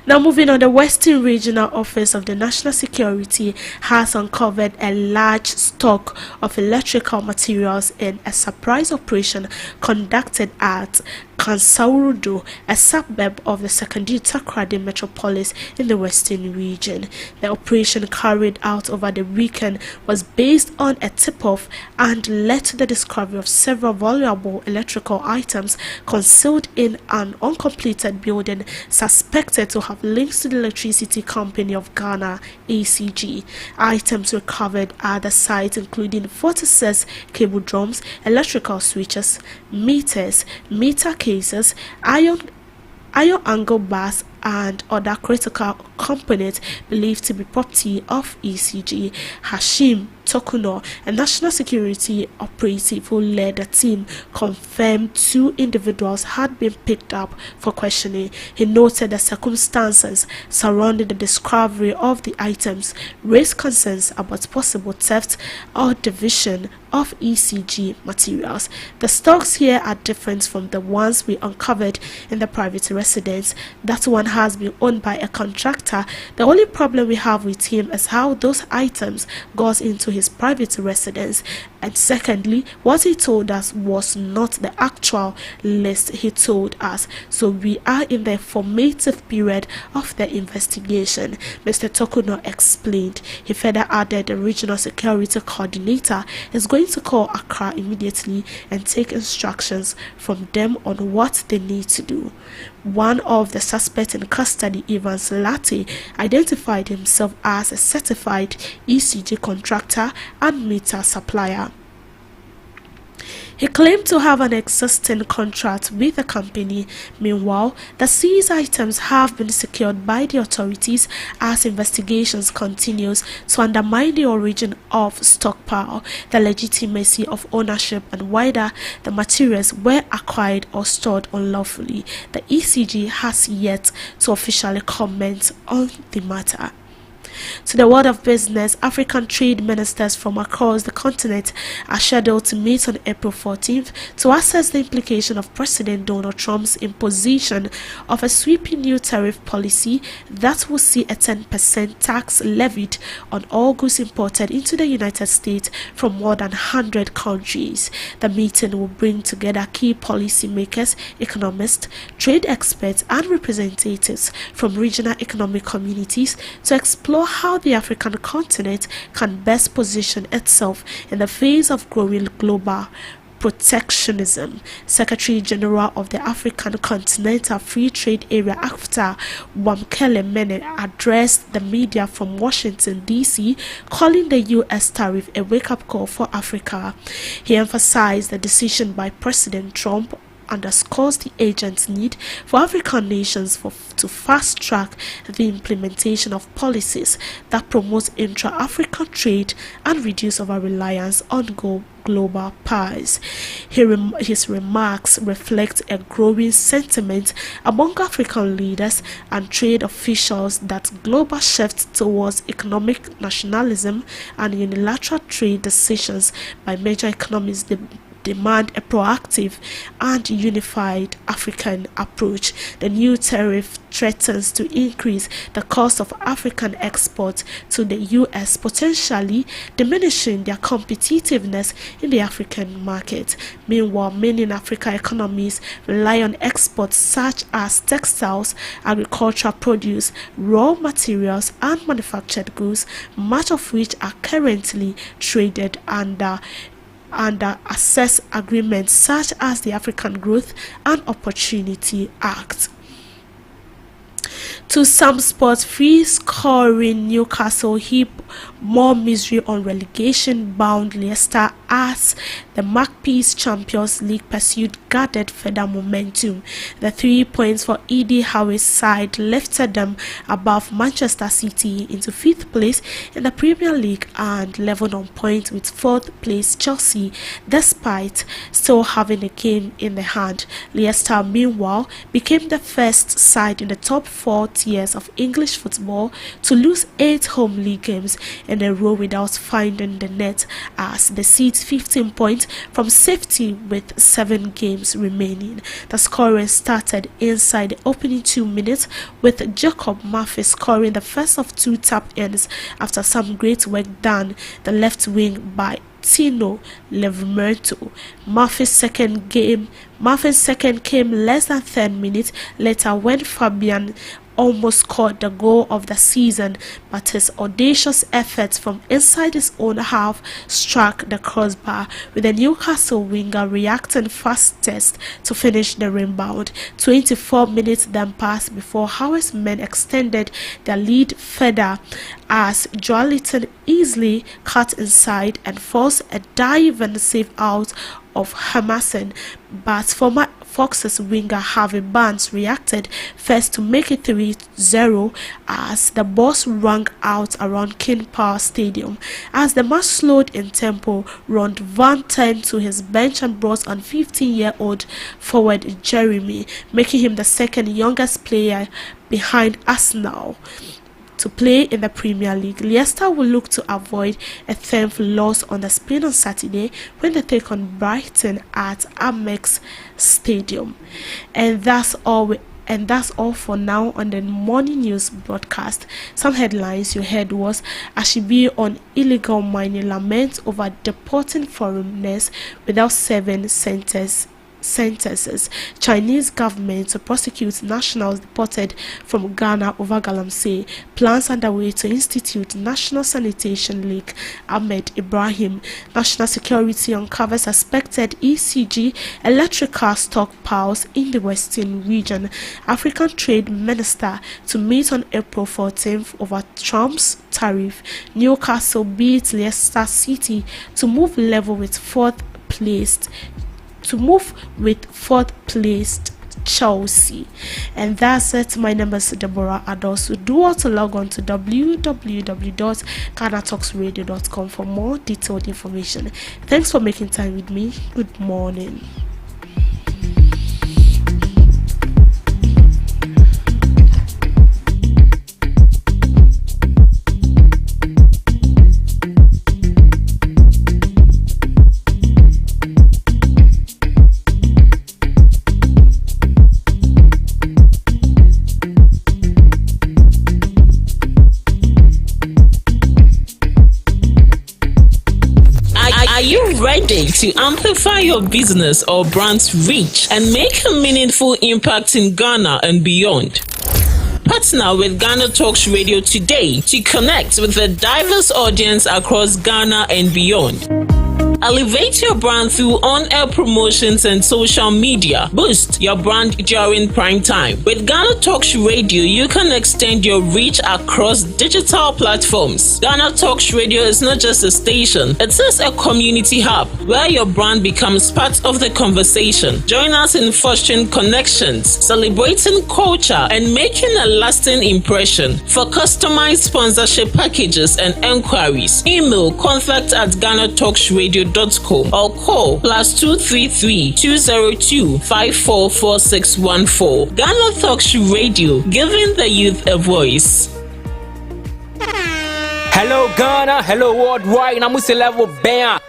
Speaker 3: Now moving on, the Western Regional Office of the National Security has uncovered a large stock of electrical materials in a surprise operation conducted at Kansaurudo, a suburb of the Sekandi Takrady metropolis in the western region. The operation carried out over the weekend was based on a tip-off and led to the discovery of several valuable electrical items concealed in an uncompleted building suspected to have links to the Electricity Company of Ghana, ECG. Items recovered at the site including 46 cable drums, electrical switches, meters, meter cases, iron angle bars, and other critical components believed to be property of ECG. Hashim Tokuno, a national security operative who led the team, confirmed 2 individuals had been picked up for questioning. He noted the circumstances surrounding the discovery of the items raised concerns about possible theft or division of ECG materials. The stocks here are different from the ones we uncovered in the private residence. That one has been owned by a contractor. The only problem we have with him is how those items got into his private residence, and secondly, what he told us was not the actual list he told us, so we are in the formative period of the investigation, Mr. Tokuno explained. He further added the regional security coordinator is going to call Accra immediately and take instructions from them on what they need to do. One of the suspects in custody, Evans Latte, identified himself as a certified ECG contractor and meter supplier. He claimed to have an existing contract with the company. Meanwhile, the seized items have been secured by the authorities as investigations continues to undermine the origin of stockpile, the legitimacy of ownership, and whether the materials were acquired or stored unlawfully. The ECG has yet to officially comment on the matter. To the world of business, African trade ministers from across the continent are scheduled to meet on April 14th to assess the implication of President Donald Trump's imposition of a sweeping new tariff policy that will see a 10% tax levied on all goods imported into the United States from more than 100 countries. The meeting will bring together key policymakers, economists, trade experts, and representatives from regional economic communities to explore how the African continent can best position itself in the face of growing global protectionism. Secretary General of the African Continental Free Trade Area AfCFTA, Wamkele Mene, addressed the media from Washington, D.C., calling the U.S. tariff a wake-up call for Africa. He emphasized the decision by President Trump underscores the agent's need for African nations to fast-track the implementation of policies that promote intra-African trade and reduce our reliance on global powers. His remarks reflect a growing sentiment among African leaders and trade officials that global shift towards economic nationalism and unilateral trade decisions by major economies demand a proactive and unified African approach. The new tariff threatens to increase the cost of African exports to the U.S., potentially diminishing their competitiveness in the African market. Meanwhile, many in African economies rely on exports such as textiles, agricultural produce, raw materials, and manufactured goods, much of which are currently traded under access agreements such as the African Growth and Opportunity Act. To some sports, free scoring Newcastle heap more misery on relegation-bound Leicester as the Magpies Champions League pursuit gathered further momentum. The 3 points for Eddie Howe's side lifted them above Manchester City into 5th place in the Premier League and leveled on points with 4th place Chelsea, despite still having a game in the hand. Leicester, meanwhile, became the first side in the top 4 tiers of English football to lose 8 home league games in a row without finding the net, as they sit 15 points from safety with 7 games remaining. The scoring started inside the opening 2 minutes with Jacob Murphy scoring the first of 2 tap-ins after some great work done the left wing by Tino Livramento. Murphy's second came less than 10 minutes later when Fabian almost scored the goal of the season, but his audacious efforts from inside his own half struck the crossbar, with the Newcastle winger reacting fastest to finish the rebound. 24 minutes then passed before Howard's men extended their lead further as Joelinton easily cut inside and forced a dive and save out of Hermansen, but former Fox's winger Harvey Barnes reacted first to make it 3-0 as the bus rang out around King Power Stadium. As the match slowed in tempo, Ron Van turned to his bench and brought on 15-year-old forward Jeremy, making him the second youngest player behind Arsenal to play in the Premier League. Leicester will look to avoid a 10th loss on the Spain on Saturday when they take on Brighton at Amex Stadium. And that's all for now on the morning news broadcast. Some headlines you heard was Ashibi on illegal mining laments over deporting foreigners without serving sentences. Chinese government to prosecute nationals deported from Ghana over Galamsey. Plans underway to institute National Sanitation League. Ahmed Ibrahim. National Security uncovers suspected ECG electrical stockpiles in the Western region. African Trade Minister to meet on April 14th over Trump's tariff. Newcastle beats Leicester City to move level with fourth placed Chelsea. And that's it. My name is Deborah Ados. Do also log on to www.GhanaTalksRadio.com for more detailed information. Thanks for making time with me. Good morning.
Speaker 6: Are you ready to amplify your business or brand's reach and make a meaningful impact in Ghana and beyond? Partner with Ghana Talks Radio today to connect with a diverse audience across Ghana and beyond. Elevate your brand through on-air promotions and social media. Boost your brand during prime time. With Ghana Talks Radio, you can extend your reach across digital platforms. Ghana Talks Radio is not just a station, it is a community hub where your brand becomes part of the conversation. Join us in fostering connections, celebrating culture, and making a lasting impression. For customized sponsorship packages and enquiries, email contact@GhanaTalksRadio.com or call +233 202 544614. Ghana Talks Radio, giving the youth a voice.
Speaker 7: Hello Ghana, hello worldwide, I'm level band.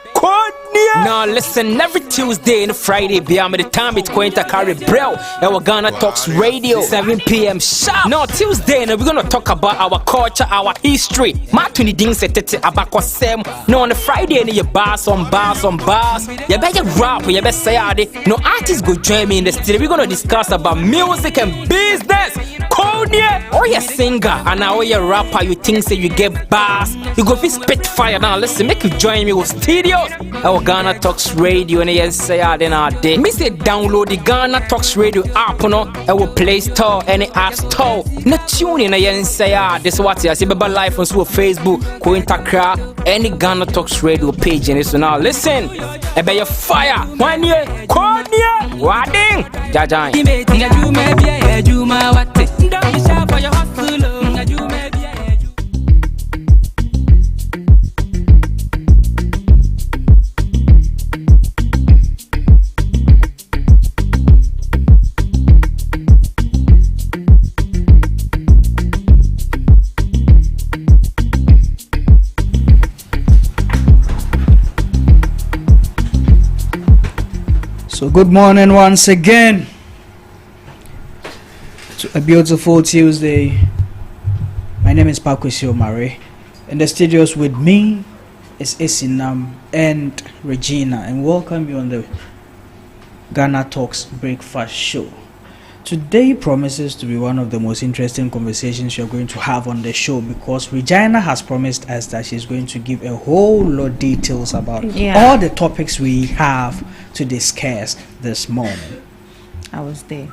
Speaker 7: Now listen, every Tuesday and Friday, beyond the time it's going to carry bro. Our Ghana Talks Radio, 7 p.m. sharp. Now Tuesday, we're gonna talk about our culture, our history. Matuni ding setete abako sem. Now on the Friday, you bars on bars. You better rap, you better say it. No artists go join me in the studio. We're gonna discuss about music and business. Konya, or you singer and now you rapper, you think say you get bars. You go fi spit fire. Now listen, make you join me with studios. Our Ghana Talks Radio and yes say then our day. Me say download the Ghana Talks Radio app no our Play Store and App Store. Na tune in and say this what you see baba live on Facebook, ko Intakra, any Ghana Talks Radio page and so now listen. E be your fire. One year, Konya, wading. Jajan. Don't be shy for your hustle.
Speaker 5: So good morning once again to a beautiful Tuesday. My name is Pakwesi Omare. In the studios with me it's Isinam and Regina, and welcome you on the Ghana Talks Breakfast Show. Today promises to be one of the most interesting conversations you're going to have on the show, because Regina has promised us that she's going to give a whole lot of details about all the topics we have to discuss this morning.
Speaker 9: I was there.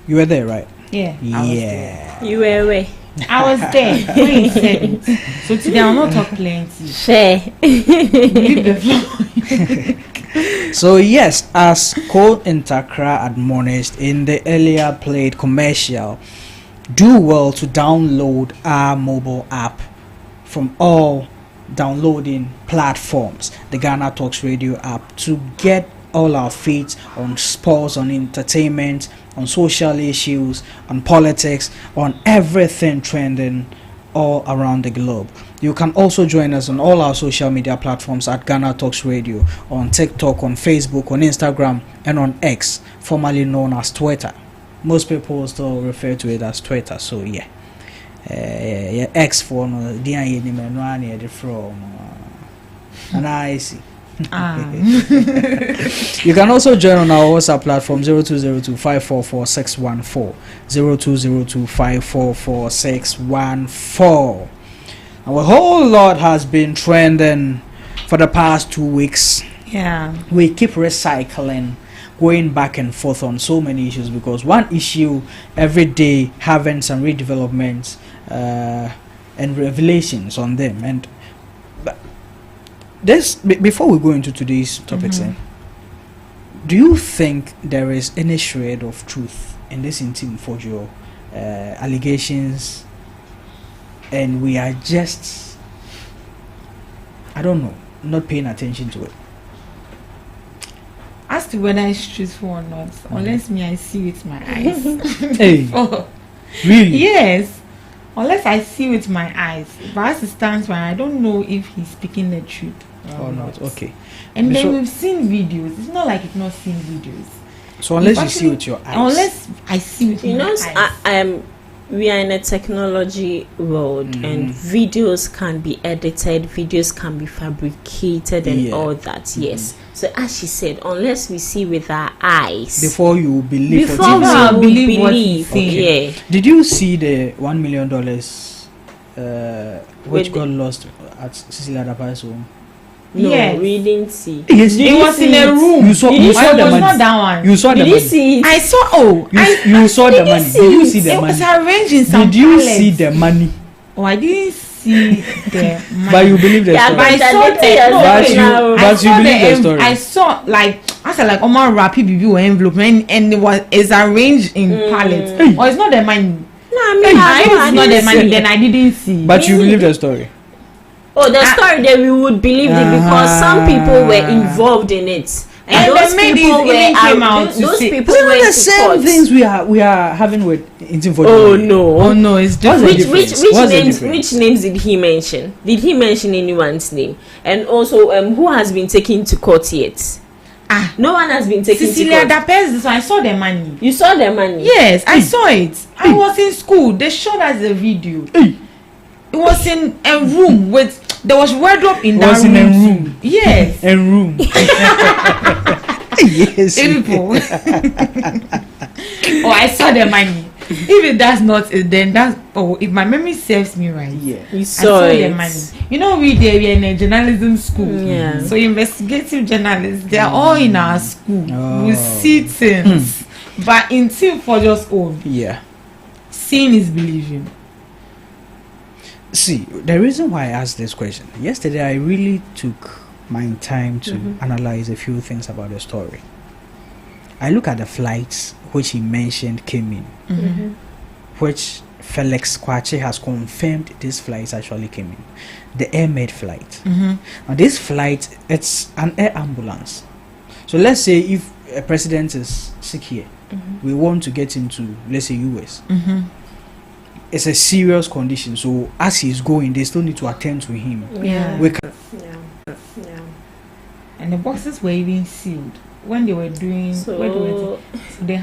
Speaker 5: You were there, right?
Speaker 9: Yeah.
Speaker 5: Yeah.
Speaker 2: You were away.
Speaker 9: I was there. When you said it. So today I'll not talk plenty.
Speaker 2: Share.
Speaker 9: Leave the floor.
Speaker 5: So yes, as Cole Intakra admonished in the earlier played commercial, do well to download our mobile app from all downloading platforms, the Ghana Talks Radio app, to get all our feeds on sports, on entertainment, on social issues, on politics, on everything trending all around the globe. You can also join us on all our social media platforms at Ghana Talks Radio, on TikTok, on Facebook, on Instagram, and on X, formerly known as Twitter. Most people still refer to it as Twitter, so yeah. X for no, and I see. You can also join on our WhatsApp platform 0202544614, 0202544614. Our whole lot has been trending for the past 2 weeks.
Speaker 9: Yeah.
Speaker 5: We keep recycling, going back and forth on so many issues, because one issue every day having some redevelopments and revelations on them. And this, before we go into today's topics, do you think there is any shred of truth in this Intim Fojo allegations, and we are just, I don't know, not paying attention to it?
Speaker 9: As to whether it's truthful or not, unless I see with my eyes.
Speaker 5: Hey, really?
Speaker 9: Yes. Unless I see with my eyes. But as it stands, I don't know if he's speaking the truth
Speaker 5: or not. Okay.
Speaker 9: And then we've seen videos. It's not like you've not seen videos.
Speaker 5: So unless you see with your eyes.
Speaker 9: Unless I see with my eyes.
Speaker 2: We are in a technology world, and videos can be edited, videos can be fabricated, and all that. Yes. So as she said, unless we see with our eyes,
Speaker 5: before you believe,
Speaker 2: before we believe what he's saying.
Speaker 5: Okay. Yeah. Did you see the $1 million which got lost at Cecilia Dapa's home?
Speaker 2: No,
Speaker 9: yes.
Speaker 2: We didn't see.
Speaker 5: Yes,
Speaker 9: it was in a room.
Speaker 5: You saw the money.
Speaker 9: Not that one.
Speaker 5: You saw the money.
Speaker 2: Did you see it?
Speaker 9: I saw.
Speaker 5: You saw the money. Did you see the money?
Speaker 9: It was arranged in some
Speaker 5: Did you see the money?
Speaker 9: Oh, I didn't see the money.
Speaker 5: But you believe the story.
Speaker 9: But I saw
Speaker 5: but you believe the story.
Speaker 9: I saw I said Omar Rapi BB envelope, and it's arranged in pallets. Or it's not the money.
Speaker 2: No, I mean,
Speaker 9: if it's not the money, then I didn't see.
Speaker 5: But you believe the story.
Speaker 2: Oh, the story that we would believe it, because some people were involved in it, and those people
Speaker 9: came out.
Speaker 2: Those people
Speaker 5: were
Speaker 2: the
Speaker 5: same things we are having with Intim.
Speaker 2: Oh no,
Speaker 9: it's different.
Speaker 2: Which names did he mention? Did he mention anyone's name? And also, who has been taken to court yet? No one has been taken
Speaker 9: Cecilia
Speaker 2: to court.
Speaker 9: Dapes, I saw the money.
Speaker 2: You saw the money?
Speaker 9: Yes, I saw it. I was in school. They showed us the video. It was in a room with. There was wardrobe in that room.
Speaker 5: In a room.
Speaker 9: Yes.
Speaker 5: A room. Yes.
Speaker 9: People. Oh, I saw the money. If it does not, then that's. Oh, if my memory serves me right.
Speaker 5: Yeah.
Speaker 2: You saw
Speaker 9: the money. You know, we are in a journalism school.
Speaker 2: Yeah.
Speaker 9: So investigative journalists, they are all in our school. We see things. But in Team for just own.
Speaker 5: Yeah.
Speaker 9: Seeing is believing.
Speaker 5: See, the reason why I asked this question, yesterday I really took my time to analyze a few things about the story. I look at the flights which he mentioned came in, which Felix Kwache has confirmed these flights actually came in. The air-made flight. Now this flight, it's an air ambulance. So let's say if a president is sick here, we want to get into, let's say, US. It's a serious condition, so as he's going, they still need to attend to him.
Speaker 9: And the boxes were even sealed when they were doing. So they